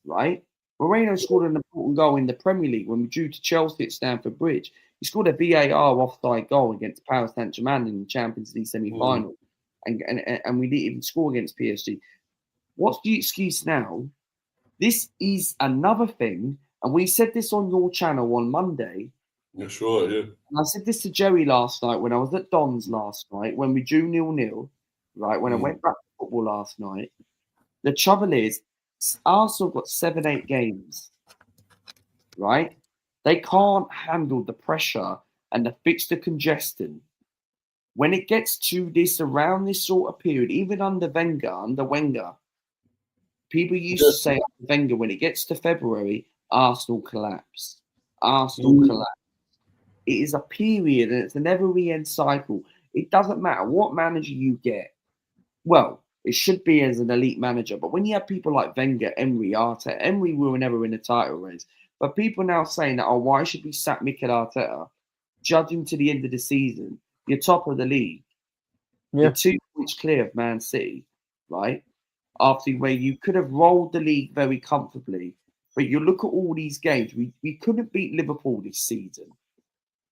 right? Moreno scored an important goal in the Premier League when we drew to Chelsea at Stamford Bridge. He scored a VAR offside goal against Paris Saint-Germain in the Champions League semi-final, and we didn't even score against PSG. What's the excuse now? This is another thing, and we said this on your channel on Monday. That's right, yeah. And I said this to Jerry last night when I was at Don's last night, when we drew 0-0, right? When I went back to football last night. The trouble is, Arsenal got 7-8 games, right? They can't handle the pressure and the fixture congestion. When it gets to this, around this sort of period, even under Wenger, people used to say under Wenger, when it gets to February, Arsenal collapse. Arsenal collapse. It is a period, and it's a never-end cycle. It doesn't matter what manager you get. Well, it should be as an elite manager, but when you have people like Wenger, Emery, Arteta, Emery will never win a title race. But people now saying that, oh, why should we sack Mikel Arteta? Judging to the end of the season, you're top of the league. Yeah. You're 2 points clear of Man City, right? After where you could have rolled the league very comfortably, but you look at all these games, we couldn't beat Liverpool this season,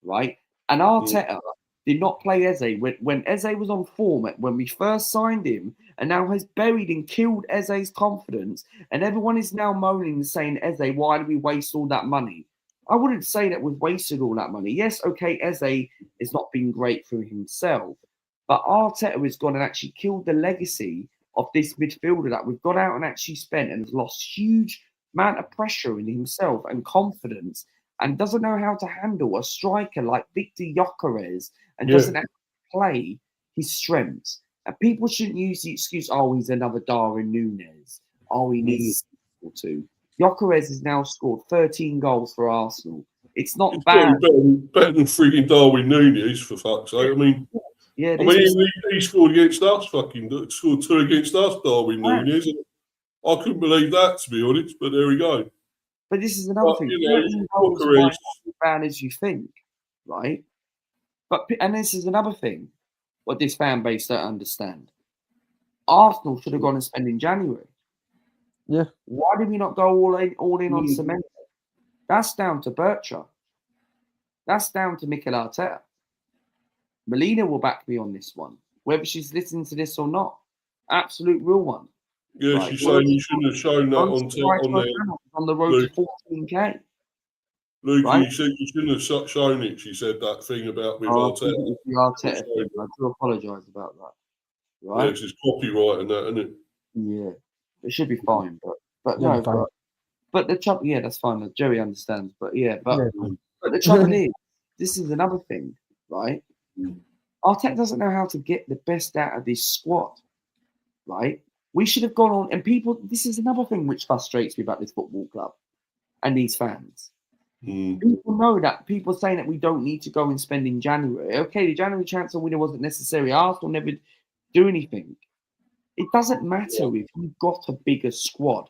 right? And Arteta did not play Eze when Eze was on form when we first signed him, and now has buried and killed Eze's confidence. And everyone is now moaning and saying, Eze, why did we waste all that money? I wouldn't say that we've wasted all that money. Yes, okay, Eze has not been great for himself, but Arteta has gone and actually killed the legacy of this midfielder that we've got out and actually spent, and has lost huge amount of pressure in himself and confidence, and doesn't know how to handle a striker like Victor Gyökeres, and doesn't actually play his strengths. And people shouldn't use the excuse, oh, he's another Darwin Núñez. Oh, he needs a goal too. Gyökeres has now scored 13 goals for Arsenal. It's not bad. Better than freaking Darwin Núñez, for fuck's sake. I mean, he scored against us, scored 2 against us, Darwin Núñez. I couldn't believe that, to be honest, but there we go. But this is another thing. Gyökeres is as bad as you think, right? And this is another thing, what this fan base don't understand. Arsenal should have gone and spent in January. Yeah. Why did we not go all in on Cement? That's down to Bertra. That's down to Mikel Arteta. Melina will back me on this one, whether she's listening to this or not. Absolute real one. Yeah, right. She's saying you shouldn't have shown that on the road to 14K. Luke, right? You said you shouldn't have shown it. She said that thing about with Arteta. I do apologise about that. Right? Yeah, it's just copyright and that, isn't it? Yeah, it should be fine, but no, but the trouble, that's fine. Jerry understands, but the trouble is, this is another thing, right? Arteta doesn't know how to get the best out of this squad, right? We should have gone on, and people. This is another thing which frustrates me about this football club and these fans. People know that. People saying that we don't need to go and spend in January. Okay, the January transfer window wasn't necessary. Arsenal never do anything. It doesn't matter if you've got a bigger squad.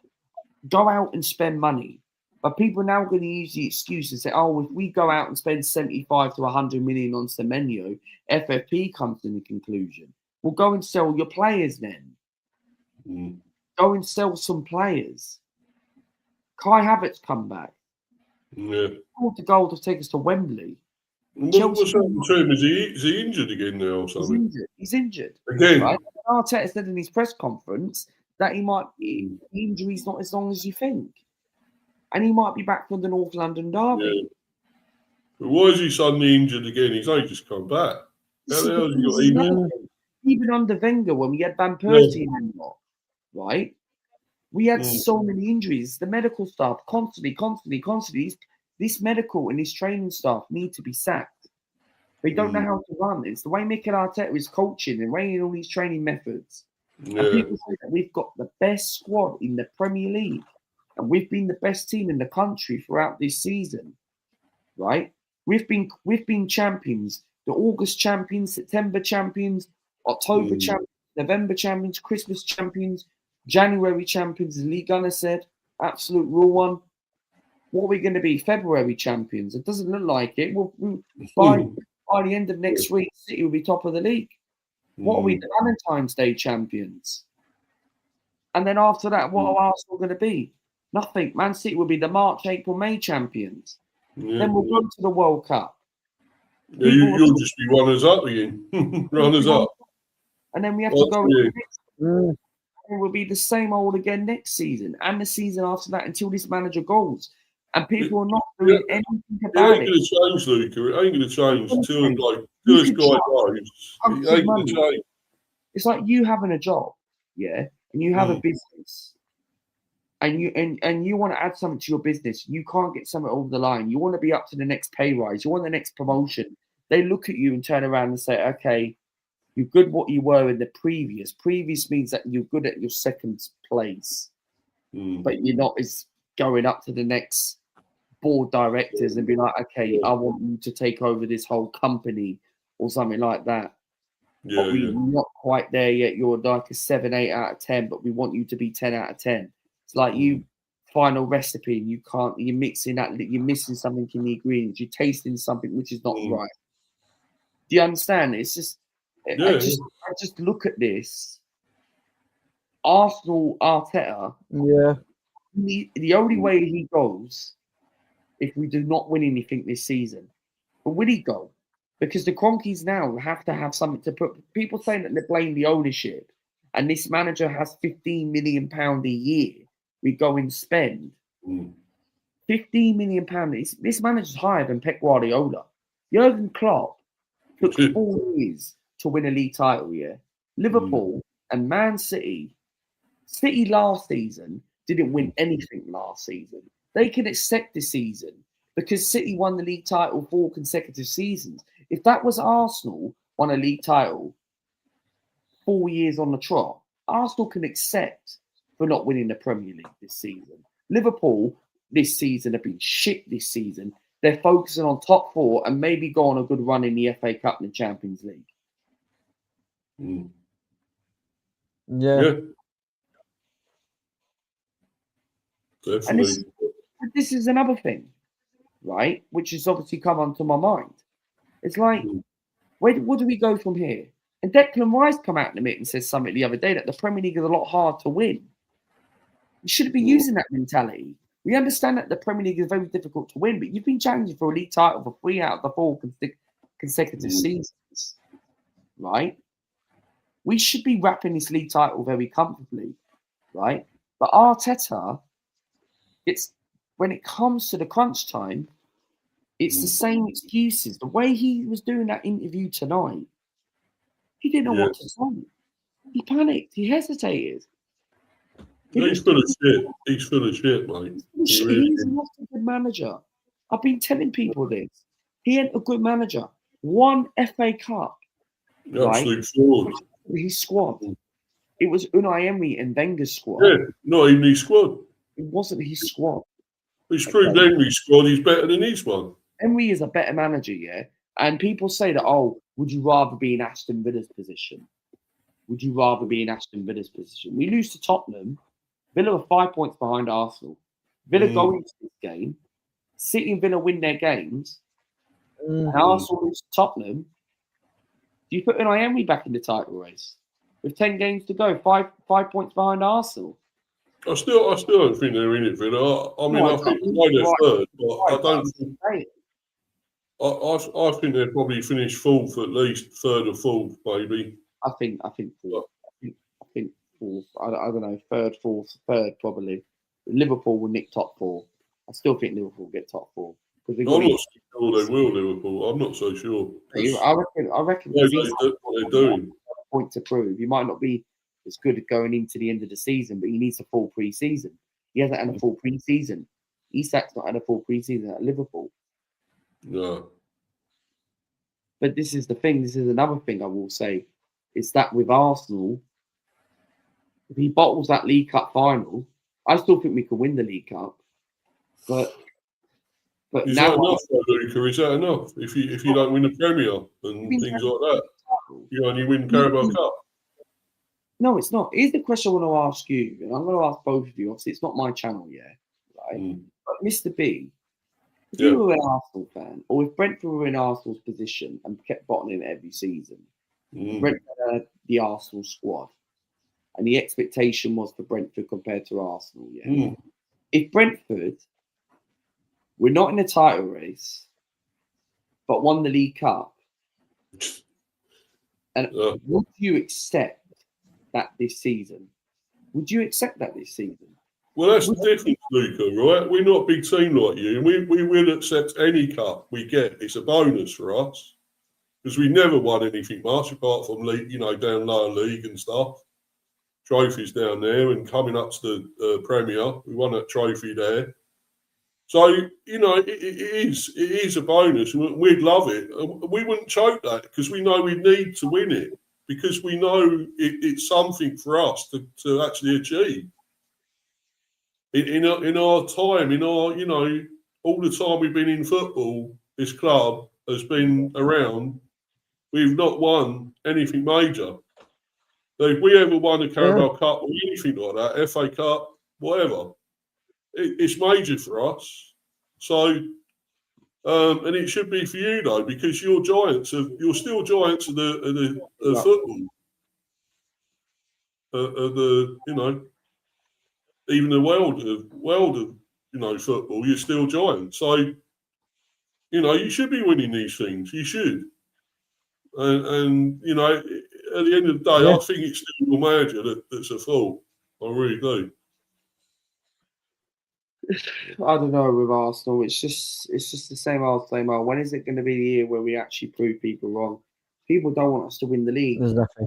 Go out and spend money. But people are now going to use the excuse and say, oh, if we go out and spend 75 to 100 million on Semenyo, FFP comes to the conclusion. Well, go and sell your players then. Go and sell some players. Kai Havertz come back. Yeah. Scored the goal to take us to Wembley. What's happened to him? Is he injured again now or something? He's injured. Again? Right? Arteta said in his press conference that the injury's not as long as you think. And he might be back for the North London derby. Yeah. But why is he suddenly injured again? He's only just come back. How the hell has he got injured? Even under Wenger, when we had Van Persie and lot, right? We had so many injuries. The medical staff constantly. This medical and his training staff need to be sacked. They don't know how to run. It's the way Mikel Arteta is coaching and running all these training methods. Yeah. And people say that we've got the best squad in the Premier League. And we've been the best team in the country throughout this season. Right? We've been champions. The August champions, September champions, October champions, November champions, Christmas champions, January champions, as Lee Gunner said. Absolute rule one. What are we going to be? February champions. It doesn't look like it. By the end of next week, City will be top of the league. What are we? The Valentine's Day champions. And then after that, what are Arsenal going to be? Nothing. Man City will be the March, April, May champions. Then we'll go to the World Cup. Yeah, you'll just be runners up again. Runners up. And then we have to go and it will be the same old again next season and the season after that until this manager goes. And people are not doing anything about it. It ain't going to change, Luca. It ain't going to change until this guy goes. It ain't going to change. It's like you having a job, yeah, and you have a business. And you want to add something to your business. You can't get something over the line. You want to be up to the next pay rise. You want the next promotion. They look at you and turn around and say, okay, you're good what you were in the previous. Previous means that you're good at your second place. But you're not as going up to the next board directors and be like, okay, I want you to take over this whole company or something like that. Yeah, but we're not quite there yet. You're like a 7, 8 out of 10, but we want you to be 10 out of 10. It's like you final recipe and you're mixing that, you're missing something in the ingredients, you're tasting something which is not right. Do you understand? It's just, I just look at this. Arsenal, Arteta, the only way he goes if we do not win anything this season. But will he go? Because the Cronkies now have to have something to put. People saying that they blame the ownership, and this manager has £15 million a year. We go and spend £15 million. This manager's higher than Pep Guardiola. Jurgen Klopp took 4 years to win a league title. Yeah, Liverpool and Man City. City last season didn't win anything last season. They can accept this season because City won the league title 4 consecutive seasons. If that was Arsenal won a league title 4 years on the trot, Arsenal can accept for not winning the Premier League this season. Liverpool this season have been shit this season. They're focusing on top 4 and maybe go on a good run in the FA Cup and the Champions League. Yeah. Definitely. And this is another thing, right? Which has obviously come onto my mind. It's like, what do we go from here? And Declan Rice come out in the mitt and says something the other day that the Premier League is a lot hard to win. You shouldn't be using that mentality. We understand that the Premier League is very difficult to win, but you've been challenging for a league title for 3 out of the 4 consecutive seasons, right? We should be wrapping this league title very comfortably, right? But Arteta, when it comes to the crunch time, it's the same excuses. The way he was doing that interview tonight, he didn't know what to say. He panicked. He hesitated. He's full of shit. He's full of shit, mate. He's not a good manager. I've been telling people this. He ain't a good manager. 1 FA Cup. Absolute fraud. His squad. It was Unai Emery and Wenger's squad. Yeah, not even his squad. It wasn't his squad. He's proved Emery's squad. He's better than his one. Emery is a better manager, yeah? And people say that, would you rather be in Aston Villa's position? Would you rather be in Aston Villa's position? We lose to Tottenham. Villa are 5 points behind Arsenal. Villa go into this game. City and Villa win their games. And Arsenal lose to Tottenham. Do you put Unai Emery back in the title race? With 10 games to go, 5 points behind Arsenal. I still don't think they're in it for it. I mean, I think they're third, but I don't think. I think they'll probably finish fourth at least, third or fourth, maybe. I think fourth. I think fourth. I don't know, third probably. Liverpool will nick top four. I still think Liverpool will get top four. I'm not so sure they will, Liverpool. I'm not so sure. I reckon what they're doing. Point to prove. He might not be as good at going into the end of the season, but he needs a full pre-season. He hasn't had a full pre-season. Isak's not had a full pre-season at Liverpool. No. But this is the thing. This is another thing I will say. It's that with Arsenal, if he bottles that League Cup final, I still think we can win the League Cup. But is now that enough, Luca? Is that enough? If you don't win the Premier and things like that, you only win Carabao Cup. No, it's not. Here's the question I want to ask you, and I'm going to ask both of you. Obviously, it's not my channel yet, right? But Mr. B, if you were an Arsenal fan, or if Brentford were in Arsenal's position and kept bottoming it every season, Brentford had the Arsenal squad, and the expectation was for Brentford compared to Arsenal, If Brentford were not in the title race, but won the League Cup, and would you accept that this season? Would you accept that this season? Well, that's the difference, Luca, right? We're not a big team like you, and we will accept any cup we get. It's a bonus for us because we never won anything much apart from league, down lower league and stuff. Trophies down there and coming up to the Premier, we won that trophy there. So it is a bonus. We'd love it. We wouldn't choke that because we know we need to win it because we know it's something for us to actually achieve. In our time, all the time we've been in football, this club has been around. We've not won anything major. So if we ever won a Carabao Cup or anything like that, FA Cup, whatever, it's major for us. So, and it should be for you though, because you're still giants of the football, even the world of football, you're still giant. So, you should be winning these things. You should. And at the end of the day, I think it's still your manager that's a fault. I really do. I don't know with Arsenal. It's just the same old, same old. When is it going to be the year where we actually prove people wrong? People don't want us to win the league. Exactly.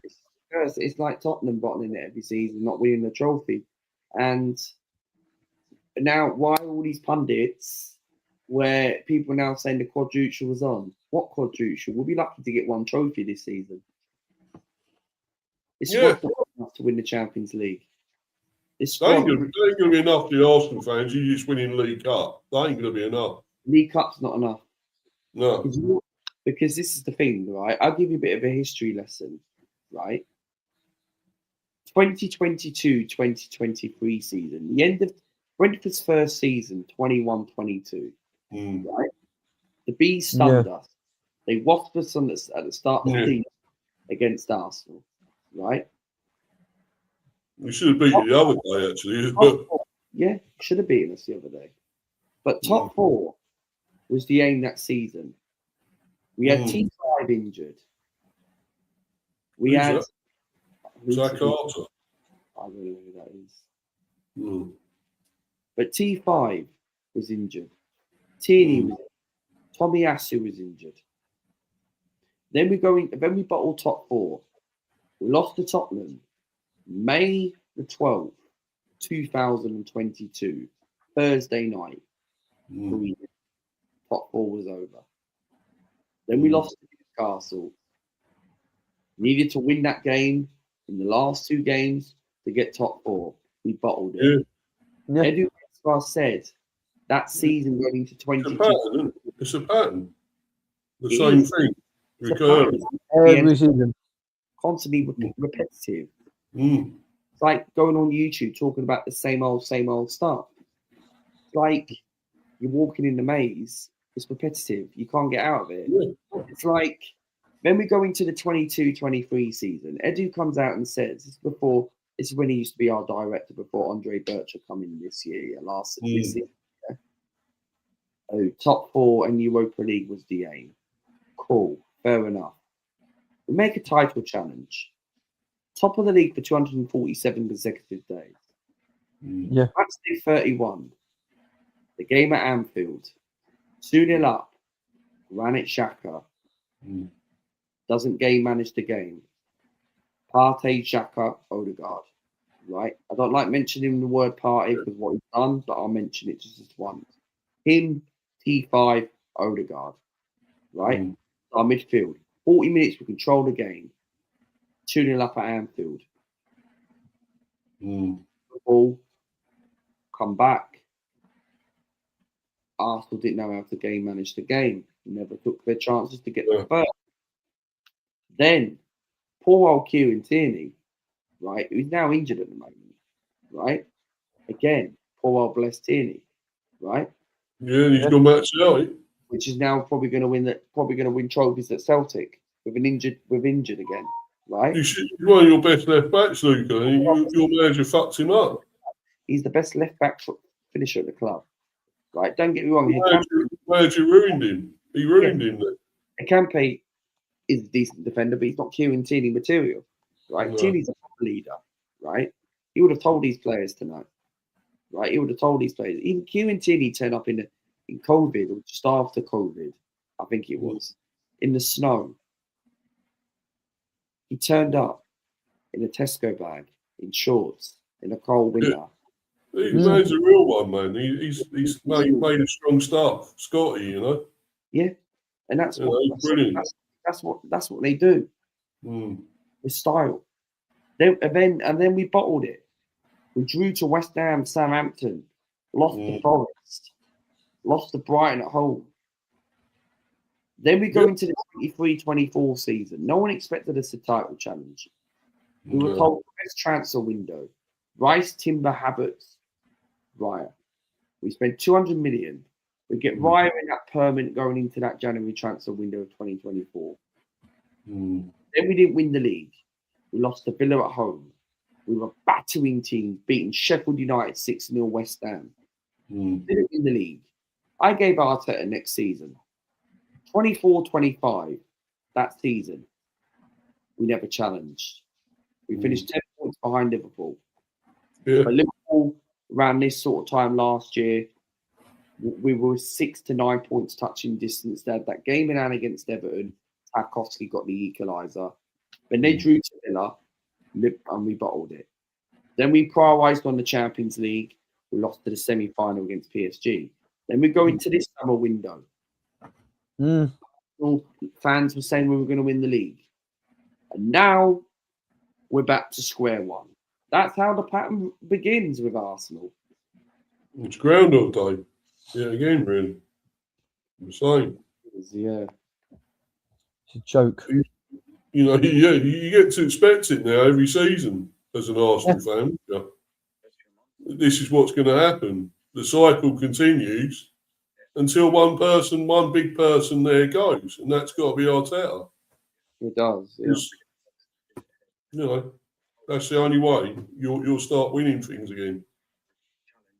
It's like Tottenham bottoming it every season, not winning the trophy. And now, why all these pundits where people are now saying the quadruple was on? What quadruple? We'll be lucky to get one trophy this season. It's not enough to win the Champions League. It's ain't going to be enough for the Arsenal fans. You just winning League Cup. That ain't going to be enough. League Cup's not enough. No. Because this is the thing, right? I'll give you a bit of a history lesson, right? 2022-2023 season, the end of Brentford's first season, 21-22, right? The Bees stunned us. They whopped us at the start of the season against Arsenal, right? We should have beaten the other day, actually. Yeah, should have beaten us the other day. But top four was the aim that season. We had T5 injured. We had Zach Carter. I don't know who that is. But T5 was injured. Tierney was injured. Tommy Asu was injured. Then we bottled top four. We lost to Tottenham. May the 12th, 2022, Thursday night. Top four was over. Then we lost to Newcastle. Needed to win that game in the last two games to get top four. We bottled it. Edu Gaspar said that season going into 22. It's a pattern. The same thing. Recurring. Every season. Constantly repetitive. It's like going on YouTube talking about the same old stuff. It's like you're walking in the maze. It's repetitive. You can't get out of it. It's like when we go into the 22-23 season, Edu comes out and says, this is before This is when he used to be our director before Andre Bircher come in this year, this year. Yeah. Oh, top 4 and Europa League was the aim. Cool, fair enough. We make a title challenge. Top of the league for 247 consecutive days. Yeah. Match day 31. The game at Anfield. 2-0 up. Granit Xhaka. Doesn't manage the game. Partey, Xhaka, Odegaard. Right? I don't like mentioning the word Partey because what he's done, but I'll mention it just once. Him, T5, Odegaard. Right? Our midfield. 40 minutes we control the game. 2-0 up at Anfield. Ball. Come back. Arsenal didn't know how to manage the game. Never took their chances to get the first. Then, poor old Kieran Tierney, right, who's now injured at the moment, right? Again, poor old blessed Tierney, right? Yeah, and he's gone back to Celtic, which is now probably going to win trophies at Celtic with injured again, right? He's one of your best left backs, Luca, and your manager fucked him up. He's the best left back finisher at the club, right? Don't get me wrong. The manager ruined him. He ruined him. Akampe is a decent defender, but he's not Kieran Tierney material, right? No. Tierney's a leader, right? He would have told these players tonight, right? He would have told these players. Even Kieran Tierney turned up in COVID or just after COVID, I think it was, in the snow. He turned up in a Tesco bag, in shorts, in a cold winter. He's a real one, man. He's made a strong start, Scotty. You know. Yeah, and that's brilliant. That's what they do. With style. Then we bottled it. We drew to West Ham, Southampton, lost to Forest, lost to Brighton at home. Then we go into the 23-24 season. No one expected us a title challenge. We were told the best transfer window. Rice, Timber, Havertz, Raya. We spent 200 million. We get Raya in that permanent going into that January transfer window of 2024. Then we didn't win the league. We lost to Villa at home. We were battering teams, beating Sheffield United 6-0 West Ham. Didn't win the league. I gave Arteta next season. 24-25, that season, we never challenged. We finished 10 points behind Liverpool. Yeah. But Liverpool, around this sort of time last year, we were 6 to 9 points touching distance. They had that game in hand against Everton. Tarkowski got the equaliser. Then they drew to Villa, and we bottled it. Then we prioritised on the Champions League. We lost to the semi-final against PSG. Then we go into this summer window. Fans were saying we were going to win the league. And now we're back to square one. That's how the pattern begins with Arsenal. It's Groundhog Day. Yeah, again, really. The same. Yeah. It's a joke. You know, you get to expect it now every season as an Arsenal fan. Yeah. This is what's going to happen. The cycle continues until one big person there goes, and that's got to be Arteta. It does, yeah. You know, that's the only way you'll start winning things again.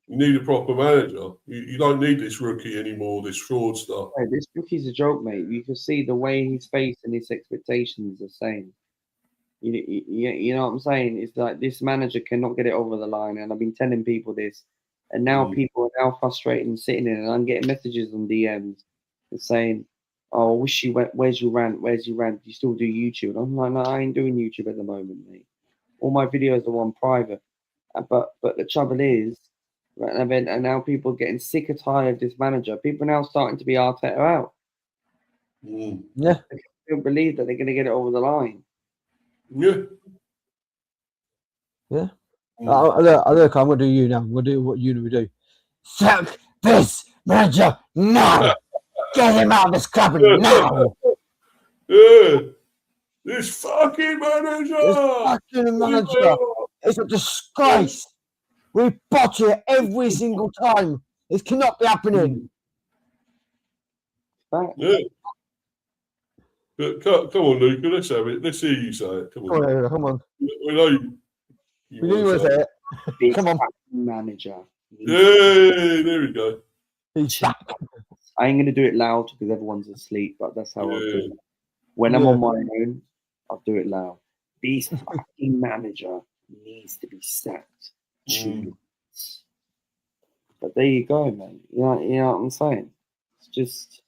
You need a proper manager. You don't need this rookie anymore, this fraud stuff. Hey, this rookie's a joke, mate. You can see the way his face and his expectations are saying. You know what I'm saying? It's like this manager cannot get it over the line, and I've been telling people this. And now people are now frustrated and sitting in, and I'm getting messages on DMs and saying, "Oh, I wish you went. Where's your rant? Where's your rant? Do you still do YouTube?" And I'm like, "No, I ain't doing YouTube at the moment, mate. All my videos are on private." But the trouble is, and now people are getting sick or tired of this manager. People are now starting to be Arteta out. Yeah, They don't believe that they're going to get it over the line. Yeah. Look, I'm going to do you now. I'm going to do what you would do. Sack this manager now. Get him out of this club now. Yeah. This fucking manager. It's a disgrace. We botch it every single time. This cannot be happening. Yeah. But come on, Luca. Let's have it. Let's hear you say it. Come on. Come on. We know We knew you were there. Big Come on. fucking manager. Yeah, there we go. He's back. I ain't gonna do it loud because everyone's asleep, but that's how I'll do it. When I'm Yeah. on my own, I'll do it loud. This fucking manager needs to be sacked. But there you go, mate. You know what I'm saying? It's just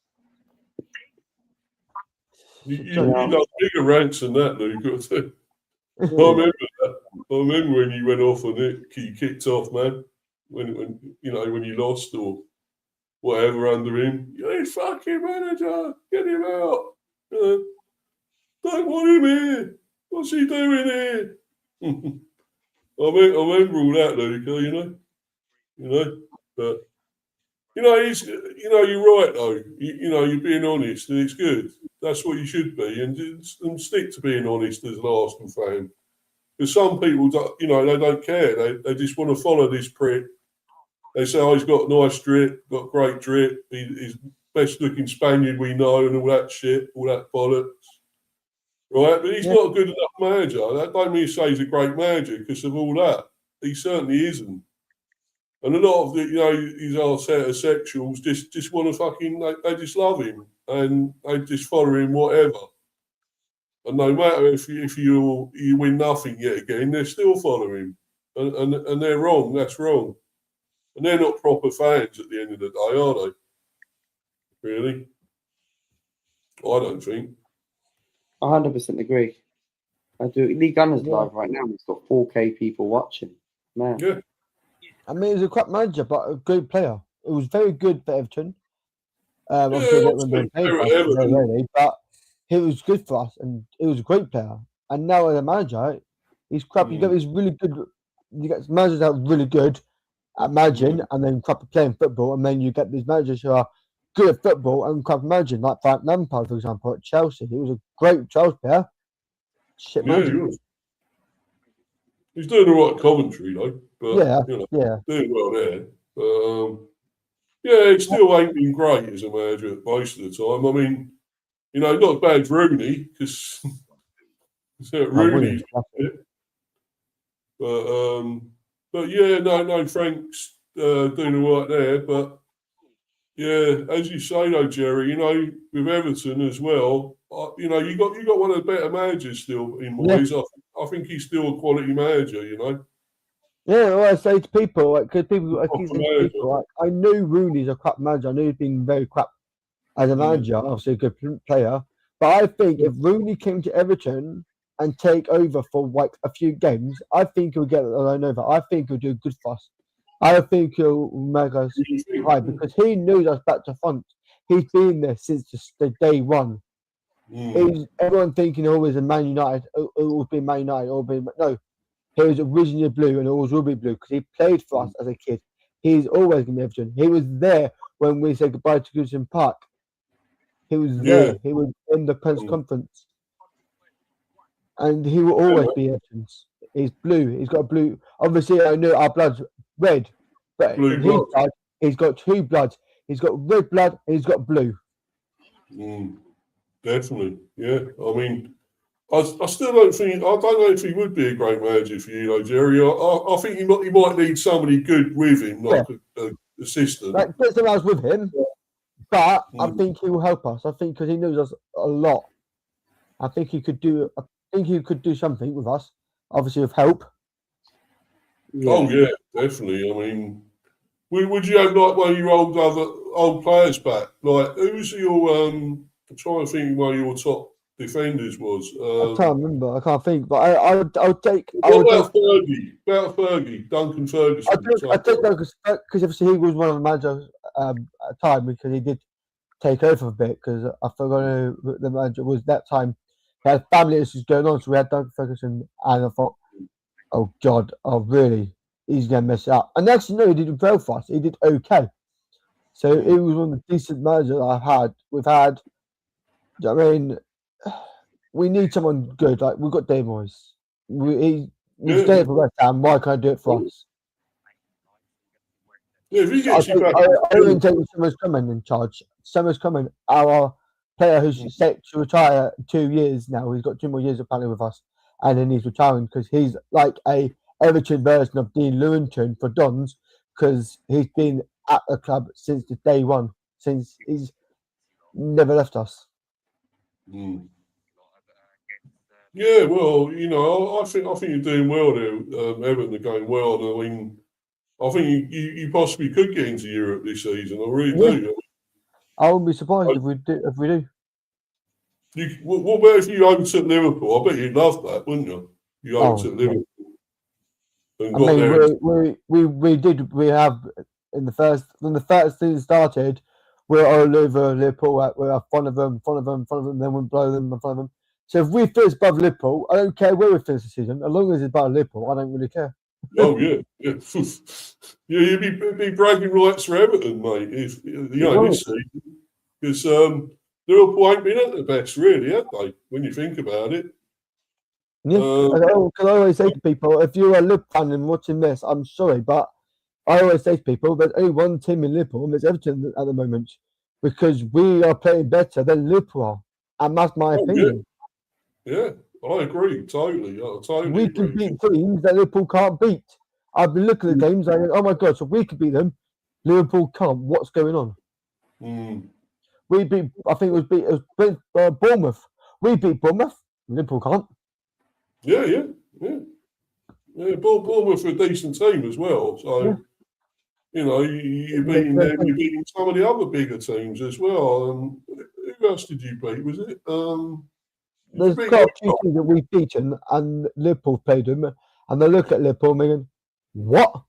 You done bigger rants than that, Luke. I remember that. I remember when you went off on it, you kicked off, man. When when you lost or whatever under him. You fucking manager, get him out. Don't want him here. What's he doing here? I remember all that, Luca. But he's you're right though. You're being honest, and it's good. That's what you should be, and stick to being honest as an Arsenal fan. Because some people, they don't care. They just want to follow this prick. They say, "Oh, he's got nice drip, got great drip. He's best looking Spaniard we know, and all that shit, all that bollocks." Right, but he's not a good enough manager. That don't mean to say he's a great manager because of all that. He certainly isn't. And a lot of these heterosexuals just want to fucking, they just love him and they just follow him whatever. And no matter if you win nothing yet again, they still follow him. And they're wrong. That's wrong. And they're not proper fans at the end of the day, are they? Really? I don't think. 100% agree. I do. Lee Gunner's live right now. He's got 4K people watching. Man. Yeah. I mean, he's a crap manager, but a good player. It was very good for Everton. Yeah, Obviously, what we're doing, but he was good for us, and he was a great player. And now as a manager, he's crap. You get these really good. You get managers that are really good at managing, and then crap at playing football, and then you get these managers who are good at football and crap at managing, like Frank Lampard, for example, at Chelsea. He was a great Chelsea player. Shit manager. He was. He's doing all right commentary, though. But, doing well there. He still ain't been great as a manager most of the time. I mean, not as bad as Rooney, because Rooney's but Frank's doing all right there. But as you say though, Jerry, with Everton as well, you got one of the better managers still in Moyes. I think he's still a quality manager. Yeah, well, I say to people, because I knew Rooney's a crap manager. I knew he'd been very crap as a manager, obviously a good player. But I think if Rooney came to Everton and take over for like a few games, I think he'll get the loan over. I think he'll do good for us. I think he'll make us high because he knows us back to front. He's been there since the day one. Everyone thinking always in Man United, always been Man United, no. He was originally blue and always will be blue because he played for us as a kid. He's always going to be Everton. He was there when we said goodbye to Goodison Park. He was there. He was in the press conference. And he will always be Everton's. He's blue. He's got blue. Obviously, I know our blood's red. But in his blood, he's got two bloods. He's got red blood and he's got blue. Definitely. Yeah. I mean, I still don't think. I don't know if he would be a great manager for you, Jerry. I think he might need somebody good with him, like an assistant. Like get someone else with him, but I think he will help us. I think because he knows us a lot. I think he could do. I think he could do something with us. Obviously, with help. Yeah. Oh yeah, definitely. I mean, would you have like one of your old players back? Like who's your? I'm trying to think one of your top defenders was. I can't remember. I can't think. But I would take. What about Fergie? About Fergie, Duncan Ferguson. I think because obviously he was one of the managers at the time because he did take over a bit because I forgot who the manager was that time. He had family issues going on, so we had Duncan Ferguson, and I thought, oh God, oh really, he's gonna mess it up. And actually, no, he did well for us. He did okay. So he was one of the decent managers I've had. We've had. I mean. We need someone good. Like we've got Dave Moyes. He's there for West Ham. Why can't I do it for us? Yeah, if he gets you back, I don't think Summers coming in charge. Summers coming, our player who's set to retire 2 years now. He's got 2 more years apparently with us, and then he's retiring because he's like a Everton version of Dean Lewington for Dons because he's been at the club since the day one, since he's never left us. Mm. Yeah, well, I think you're doing well there. Everton are going well. I mean, I think you possibly could get into Europe this season. I really do. I wouldn't be surprised if we do. What about if you overtook Liverpool? I bet you'd love that, wouldn't you? You overtook Liverpool. And I got mean, there. we have when the first season started, we're all over Liverpool. We're front of them, then we blow them in front of them. So if we finish above Liverpool, I don't care where we finish the season. As long as it's above Liverpool, I don't really care. Oh yeah. Yeah, you'd be bragging rights for Everton, mate. If this season, because Liverpool ain't been at the best, really, have they? When you think about it. Yeah, because I always say to people, if you're a Liverpool fan and watching this, I'm sorry, but I always say to people, there's only one team in Liverpool, and it's Everton at the moment, because we are playing better than Liverpool are, and that's my opinion. Yeah, I agree totally. We can beat teams that Liverpool can't beat. I've been looking at the games, and oh my god, so we can beat them, Liverpool can't. What's going on? We beat, I think it was Bournemouth. We beat Bournemouth, Liverpool can't. Yeah. Bournemouth are a decent team as well. So, you're beating them, you're beating some of the other bigger teams as well. Who else did you beat? Was it? There's quite a few teams that we've beaten, and Liverpool played them, and they look at Liverpool and thinking, what?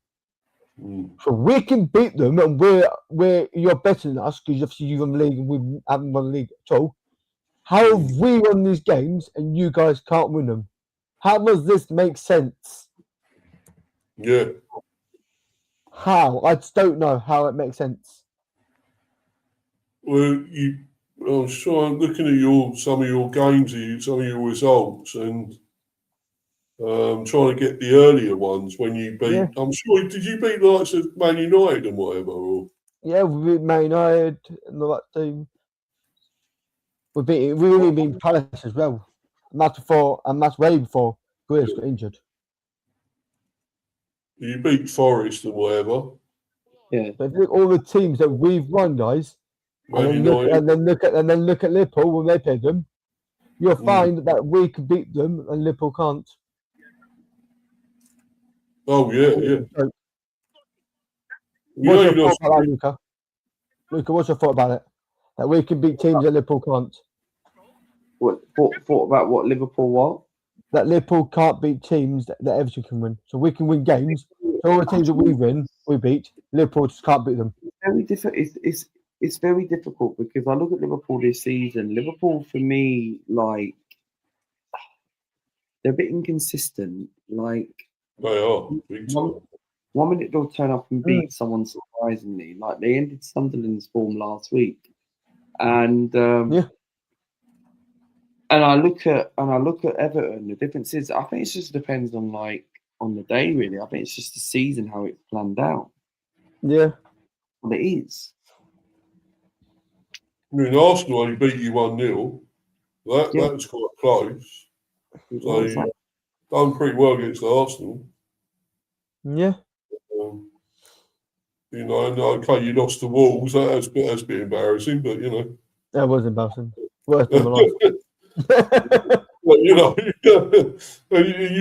So we can beat them, and you're better than us because obviously you won the league and we haven't won the league at all. How have we won these games and you guys can't win them? How does this make sense? Yeah. How? I just don't know how it makes sense. Well, I'm sure I'm looking at some of your games, some of your results, and trying to get the earlier ones when you beat. Yeah. I'm sure. Did you beat the likes of Man United and whatever? Or? Yeah, we beat Man United and all that team. We really beat Palace as well. And that's way before Grealish got injured. You beat Forest and whatever. Yeah. But look all the teams that we've won, guys, and then look at Liverpool when they played them. You'll find that we can beat them and Liverpool can't. Oh yeah. What's your thought about that, Luca? Luca, what's your thought about it? That we can beat teams that Liverpool can't. What thought about what Liverpool what? That Liverpool can't beat teams that Everton can win. So we can win games. So all the teams that we win, we beat. Liverpool just can't beat them. It's very difficult because I look at Liverpool this season. Liverpool, for me, like they're a bit inconsistent. Like they are. One minute they'll turn up and beat someone surprisingly. Like they ended Sunderland's form last week, and and I look at Everton. The difference is, I think it just depends on the day, really. I think it's just the season how it's planned out. Yeah, well, it is. I mean, Arsenal only beat you 1-0. That was quite close. So you've done pretty well against Arsenal. Yeah. Okay, you lost to Wolves. That's a bit embarrassing, but that was embarrassing. Worst of my life. Well, you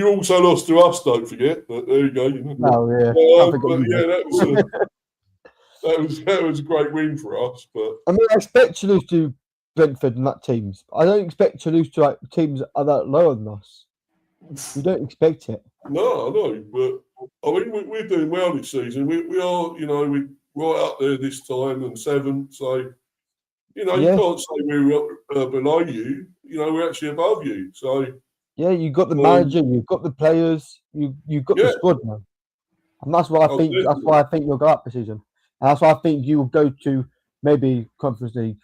also lost to us. Don't forget. But there you go. Oh yeah. That was a great win for us. But I mean, I expect to lose to Brentford and that teams. I don't expect to lose to teams that are that lower than us. You don't expect it. No, but I mean, we're doing well this season. We are, we're right up there this time and 7th. So, you can't say we're below you. We're actually above you. So yeah, you've got the manager, you've got the players, you've got the squad, man. And that's what I think. That's why I think you'll go up this season. And that's why I think you will go to maybe Conference League.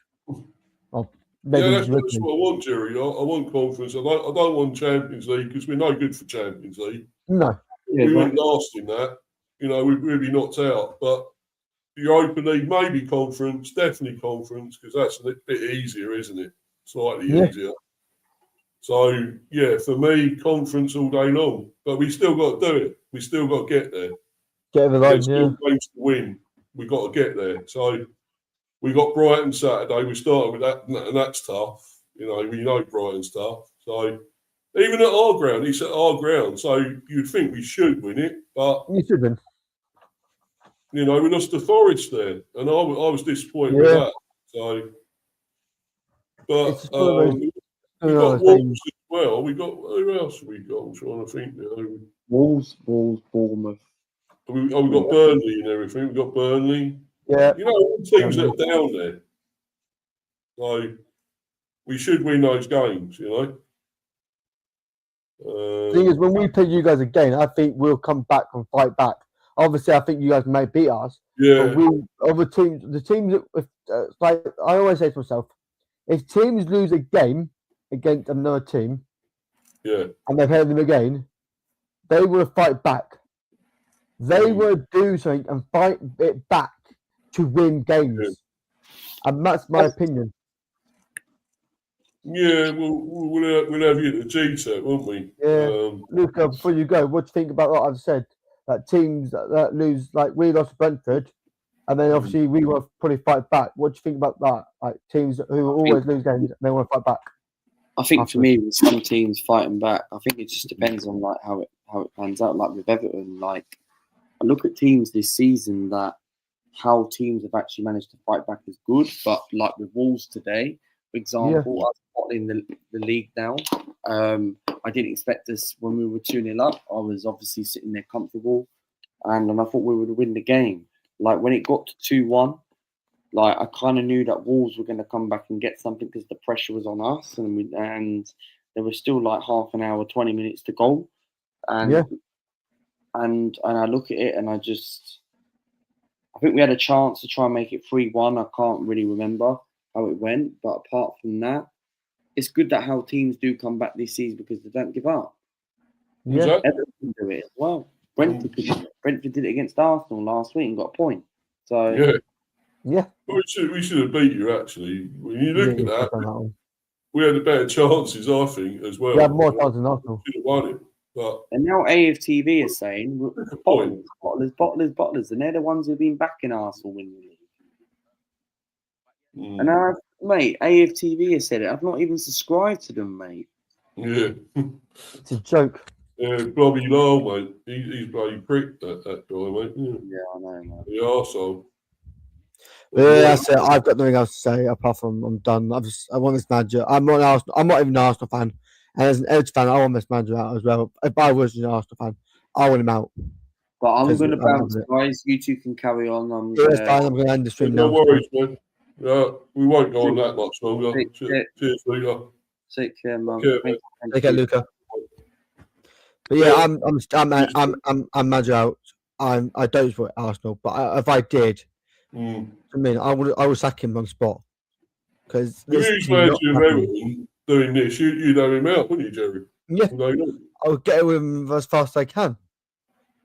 Or maybe that's what I want, Jerry. I want Conference. I don't want Champions League because we're no good for Champions League. No. We wouldn't last in that. We'd be knocked out. But the Europa League, maybe Conference, definitely Conference, because that's a bit easier, isn't it? Slightly easier. So, yeah, for me, conference all day long. But we still got to do it. We still got to get there. Get over the There's line, yeah. still games to win. We got to get there. So, we got Brighton Saturday. We started with that, and that's tough. You know, we know Brighton's tough. So, even at our ground, it's at our ground. So, you'd think we should win it. But, You should win. you know, we lost to Forest there. And I was disappointed with that. So, It's but just one of those- we one of got those Wolves things. as well. We got who else have we got? I'm trying to think now. Wolves, Bournemouth. We got Burnley and everything. We got Burnley. Yeah. You know, all the teams that are down there. So we should win those games. You know. The thing is, when we play you guys again, I think we'll come back and fight back. Obviously, I think you guys may beat us. Yeah. But we, other teams, the teams, like I always say to myself, if teams lose a game against another team, Yeah. and they play them again, they will fight back. They will do something and fight it back to win games. And that's my opinion. Yeah, we'll have you at the G-Set, won't we? Yeah. Luca, before you go, what do you think about what I've said? That teams that lose, like we lost to Brentford, and then obviously we will probably fight back. What do you think about that? Like teams who always lose games, and they want to fight back. I think for me, with some teams fighting back, I think it just depends on like how it pans out. Like with Everton, like I look at teams this season that how teams have actually managed to fight back is good, but like with Wolves today, for example, us in the league now. I didn't expect us when we were 2-0 up. I was obviously sitting there comfortable, and I thought we would win the game. Like when it got to 2-1, like I kind of knew that Wolves were going to come back and get something because the pressure was on us, and there was still like half an hour, 20 minutes to go, and I look at it and I think we had a chance to try and make it 3-1. I can't really remember how it went, but apart from that, it's good that how teams do come back this season because they don't give up. Yeah, Everton can do it as well. Brentford did it against Arsenal last week and got a point. So yeah. We should have beat you actually. When you look at that, we had the better chances, I think, as well. We had more chances than Arsenal. Should have won it, but and now AFTV is saying bottlers, and they're the ones who've been backing Arsenal win the league. And mate, AFTV has said it. I've not even subscribed to them, mate. Yeah, it's a joke. Yeah, Bobby Lyle, mate. He's bloody prick, that guy, mate. Yeah, I know, mate. The arsehole. Yeah, that's it. I've got nothing else to say apart from I'm done. I want this manager. I'm not even an Arsenal fan. And as an Edge fan, I want this manager out as well. If I was an Arsenal fan, I want him out. But I'm going to bounce, guys. You two can carry on. I'm going to end the stream now. No worries, man. We won't go on that much longer. Cheers, Luca. Take care, man. Take care, Luca. But yeah, I'm manager out. I don't support Arsenal, but if I did, I mean, I would sack him on spot. Because if manager of Everton doing this, you'd have him out, wouldn't you, Jerry? Yeah, I would get him as fast as I can.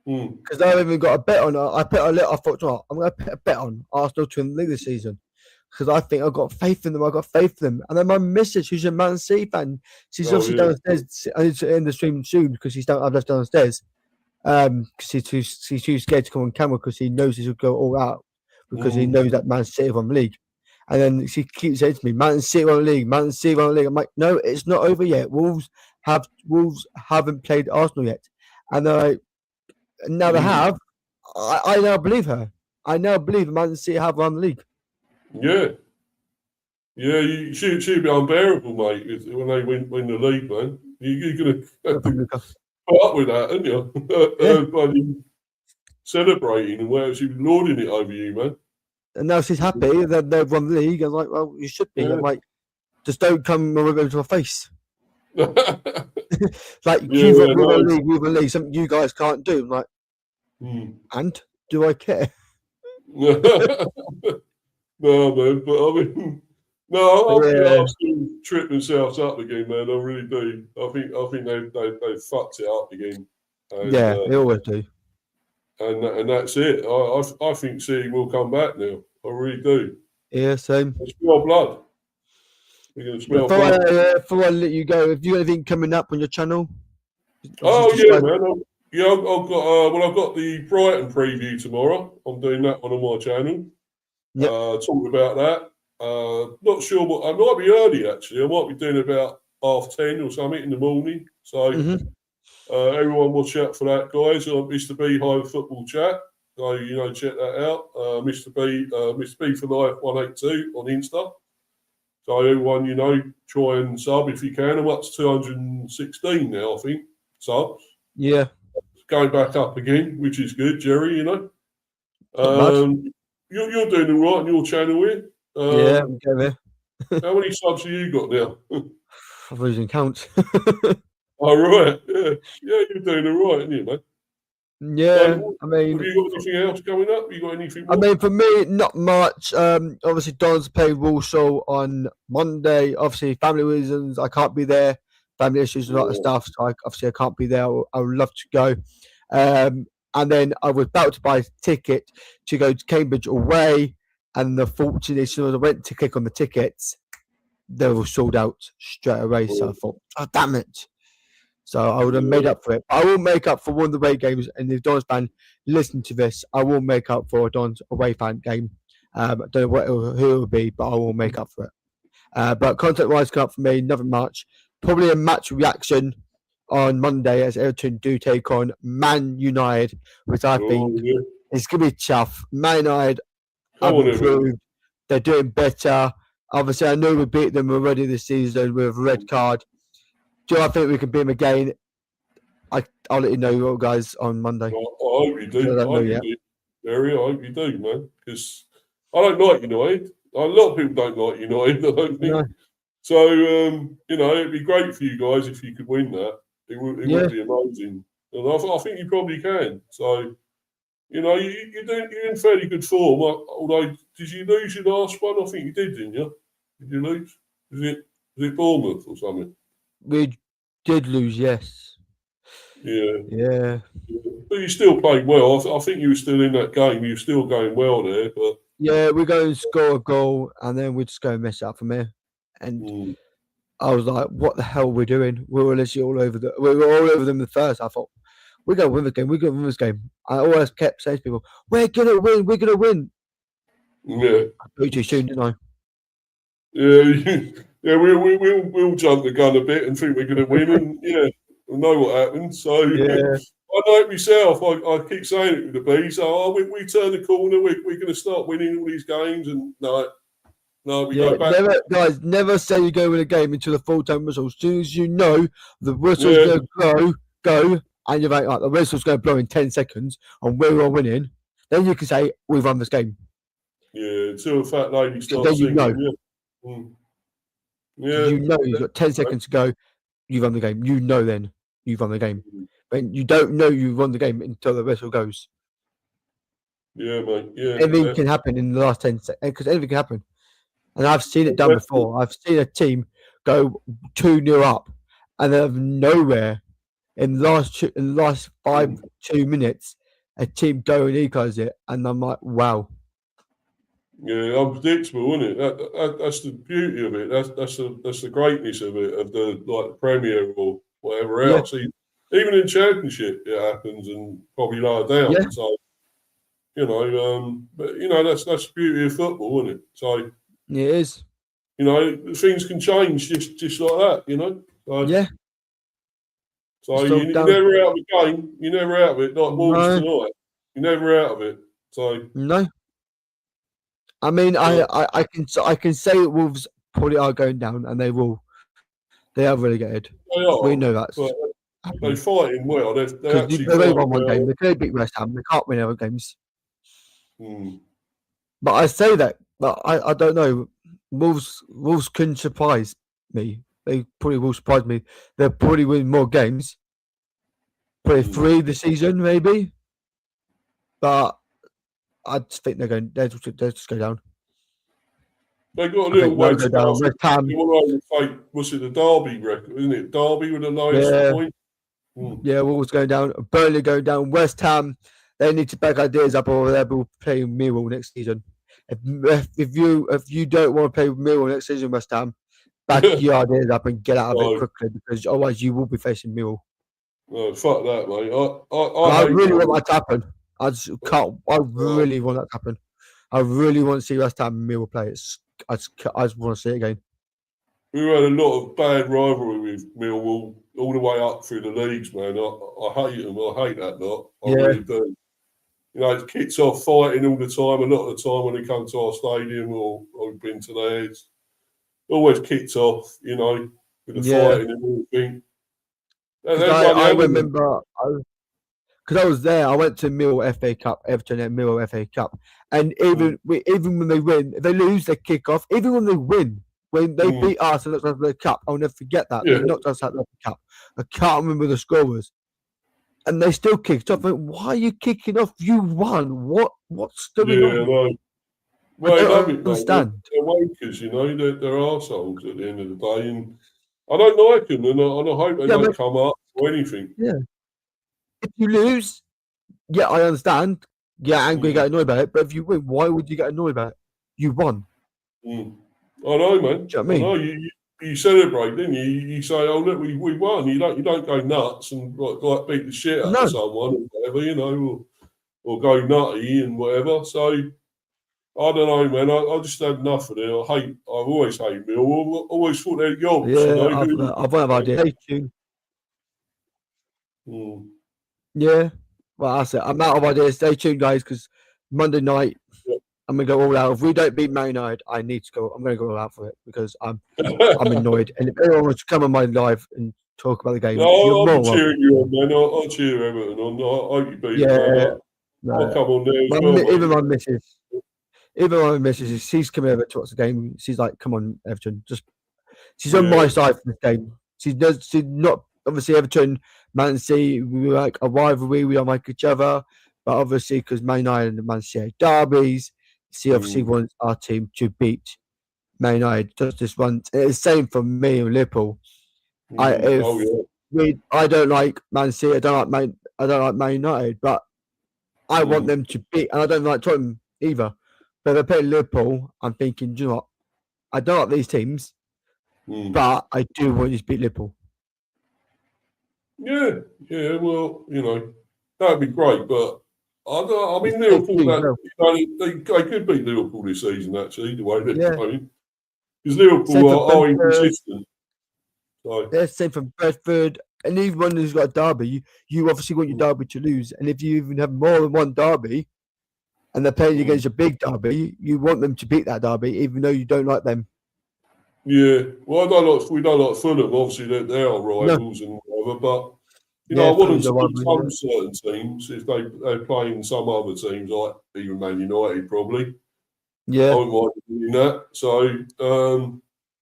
Because I've even got a bet on. I thought, I'm going to put a bet on Arsenal to win the league this season. Because I think I've got faith in them. And then my missus, who's a Man City fan, she's obviously downstairs. I need to end the stream soon because I've left downstairs. Because she's too scared to come on camera because he knows he will go all out because he knows that Man City won the league. And then she keeps saying to me, Man City won the league, Man City won the league. I'm like, no, it's not over yet. Wolves haven't played Arsenal yet. And now they have. I now believe her. I now believe Man City have won the league. Yeah. Yeah, she'd be unbearable, mate, when they win the league, man. You're going to put up with that, aren't you? Bloody celebrating and where she's lording it over you, man. And now she's happy that they've won the league. I'm like, well, you should be. I'm like, just don't come over to my face. Like, we've won the league, something you guys can't do. I'm like, and do I care? No, man, but I mean, I think Arsenal trip themselves up again, man. I really do. I think they fucked it up again. And, they always do. And that's it. I think City will come back now. I really do. Yeah, same. It's pure blood. They're going to smell Before I let you go, have you got anything coming up on your channel? Oh yeah, man. I've got the Brighton preview tomorrow. I'm doing that one on my channel. Yep. Talking about that. Not sure what I might be early actually. I might be doing about 10:30 or something in the morning. So everyone watch out for that, guys. On Mr. Beehive Football Chat. So check that out. Mr. B for Life 182 on Insta. So everyone, try and sub if you can. I'm up to 216 now, I think. Subs. Yeah. Going back up again, which is good, Jerry. You're doing all right on your channel here. Yeah, I'm getting there. How many subs have you got now? I'm losing count. Oh, right. Yeah, you're doing all right, aren't you, mate? Yeah, So, I mean, have you got anything else coming up? You got anything more? I mean, for me, not much. Obviously, Don's playing Walsall on Monday. Obviously, family reasons, I can't be there. Family issues and a lot of stuff. So I can't be there. I would love to go. And then I was about to buy a ticket to go to Cambridge away. And the fortune is, as I went to click on the tickets, they were sold out straight away. So I thought, oh, damn it. So I would have made up for it. I will make up for one of the away games. And if Don's fan listen to this, I will make up for Don's away fan game. I don't know who it will be, but I will make up for it. But content-wise, come up for me, nothing much. Probably a match reaction on Monday as Everton do take on Man United, which I think is going to be tough. Man United have improved. They're doing better. Obviously, I know we beat them already this season with a red card. Do I think we can beat them again? I'll let you know, guys, on Monday. I hope you do. I hope you do, man. Because I don't like United. A lot of people don't like United, I don't think. No. So, it'd be great for you guys if you could win that. It would be amazing. And I think you probably can. So, you're in fairly good form. Although, did you lose your last one? I think you did, didn't you? Did you lose? Was it Bournemouth or something? We did lose, yes. Yeah. But you still played well. I think you were still in that game. You were still going well there. But yeah, we're going to score a goal and then we're just going to mess it up from here. And I was like, what the hell are we doing? We were literally all over them the first. I thought, we're going to win this game. We're going to win this game. I always kept saying to people, we're going to win. We're going to win. Yeah. I put too soon, didn't I? Yeah, we'll jump the gun a bit and think we're going to win. And we'll know what happens. So I know it myself. I keep saying it with the Bees. So we turn the corner. We're going to start winning all these games. And no, we go back. Never say you go win a game until the full-time whistle. As soon as you know the whistle's going to go, and you're like, the whistle's going to blow in 10 seconds, and we're all winning, then you can say, we've won this game. Yeah, until a fat lady starts then singing. You know you've got 10 seconds to go, you've won the game. You know then you've won the game. But you don't know you've won the game until the whistle goes. Yeah, mate. Yeah. Anything can happen in the last 10 seconds, because anything can happen. And I've seen it done before. I've seen a team go 2-0 up, and out of nowhere, in the last 2 minutes, a team go and equalise it, and I'm like, wow. Yeah, unpredictable, isn't it? That's the beauty of it. That's the greatness of it, of the Premier or whatever else. Even in Championship, it happens, and probably lower down. Yeah. So, but that's the beauty of football, isn't it? So. It is. Things can change just like that, So, yeah. So you're never out of the game. You're never out of it. Like Wolves tonight. You're never out of it. So no. I mean, I can say that Wolves probably are going down, and they will. They are relegated. They are. We know that. They're fighting well. They're actually they won one game. They could beat West Ham. They can't win other games. But I say that. But I don't know. Wolves couldn't surprise me. They probably will surprise me. They'll probably win more games. Probably 3 this season, maybe. But I just think they'll just go down. They got a little way to go. Was it the Derby record? Isn't it? Derby with the lowest point. Yeah, Wolves going down. Burnley going down. West Ham. They need to back ideas up, or they'll be playing Millwall next season. If you don't want to play with Millwall next season, West Ham, back your ideas up and get out of No. it quickly, because otherwise you will be facing Mill. No, fuck that, mate. I hate really that. want that to happen. I just can't. I really want that to happen. I really want to see West Ham Mill play. I just want to see it again. We had a lot of bad rivalry with Millwall all the way up through the leagues, man. I hate them. I hate that lot. I really do. You know, it kicks off fighting all the time. A lot of the time when they come to our stadium or I've been to theirs, always kicked off, you know, with the fighting and everything. I remember, because I was there, I went to Mill FA Cup, Everton and Mill FA Cup, and even when they win, if they lose, they kick off. Even when they win, when they beat us and knocked us out of the cup, I'll never forget that. Yeah. They knocked us out of the cup. I can't remember the scorers. And they still kicked off. Like, why are you kicking off? You won. What's going on? No. Well, I don't understand. They're wankers, you know. They're arseholes at the end of the day, and I don't like them, and I hope they don't come up or anything. Yeah. If you lose, I understand. Get angry, get annoyed about it. But if you win, why would you get annoyed about it? You won. I know, man. Do you know what I mean? I know. You celebrate, didn't you? You say, "Oh, look, we won." You don't go nuts and like beat the shit out of someone or whatever, you know, or go nutty and whatever. So I don't know, man. I just had enough of it. I've always hated Mill. I always thought they're yobs. Yeah, you know? I've one idea. Stay tuned. Yeah, well, that's it. I'm out of ideas. Stay tuned, guys, because Monday night I'm gonna go all out. If we don't beat Man United, I need to go. I'm gonna go all out for it because I'm annoyed. And if anyone wants to come on my live and talk about the game, I'll cheer you on, man. I'll cheer Everton on. I hope you beat them. I'll come on there as well. Even my missus, she's coming over to watch the game. She's like, "Come on, Everton." She's on my side for this game. She's not obviously Everton, Man City. We like a rivalry. We don't like each other, but obviously because Man United and Man City derbies, she obviously wants our team to beat Man United just this once. It's the same for me and Liverpool. I don't like Man City. I don't like Man United, but I want them to beat, and I don't like Tottenham either. But if I play Liverpool, I'm thinking, do you know what? I don't like these teams, but I do want you to beat Liverpool. Yeah. Well, you know, that'd be great, but I mean, Liverpool. They could beat Liverpool this season, actually, the way they're playing, because Liverpool are inconsistent. So. Same from Bradford, and even one who's got a derby, you obviously want your derby to lose, and if you even have more than one derby, and they're playing against a big derby, you want them to beat that derby, even though you don't like them. Yeah, well, we don't like Fulham. Obviously, they are rivals and whatever, but you know, I want them to beat some certain teams if they're playing some other teams, like even Man United, probably. Yeah, I wouldn't mind doing that. So,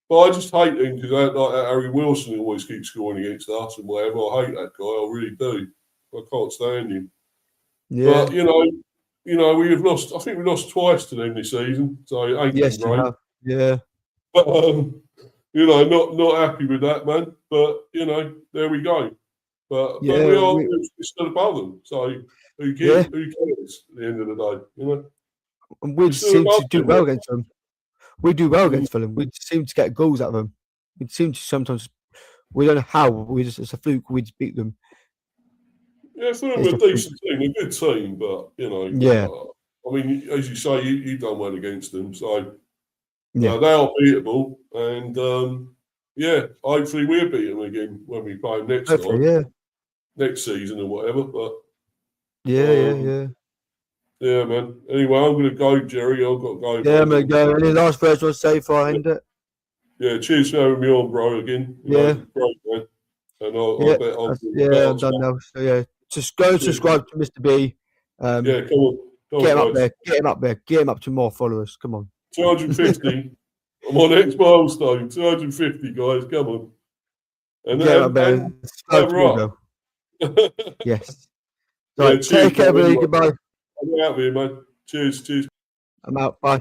but I just hate him because like Harry Wilson always keeps scoring against us and whatever. I hate that guy. I really do. I can't stand him. Yeah. But you know, we have lost. I think we lost twice to them this season. So it ain't been great. Yeah. But you know, not happy with that, man. But you know, there we go. But we are still above them. So who cares? Who cares at the end of the day? You know. And we seem to do well against them. We do well against Fulham. We seem to get goals out of them. We seem to sometimes. We don't know how. It's a fluke. We just beat them. Yeah, Fulham are a decent team, a good team, but you know. Yeah. I mean, as you say, you've done well against them, so they are beatable, and hopefully we'll beat them again when we play them next time. Next season or whatever. But yeah, man. Anyway, I'm going to go, Jerry. I've got to go. Yeah, I'm going to go. Any last words to say before I end it? Yeah, cheers for having me on, bro, again. Great, man. And I'm done now. So, yeah, just go and subscribe to Mr. B. Come on. Get him up there. Get him up there. Get him up to more followers. Come on. 250. I'm on next milestone. 250, guys. Come on. And get up there. Yes. Right, take care, everybody. Goodbye. I'm out of here, man. Cheers. I'm out. Bye.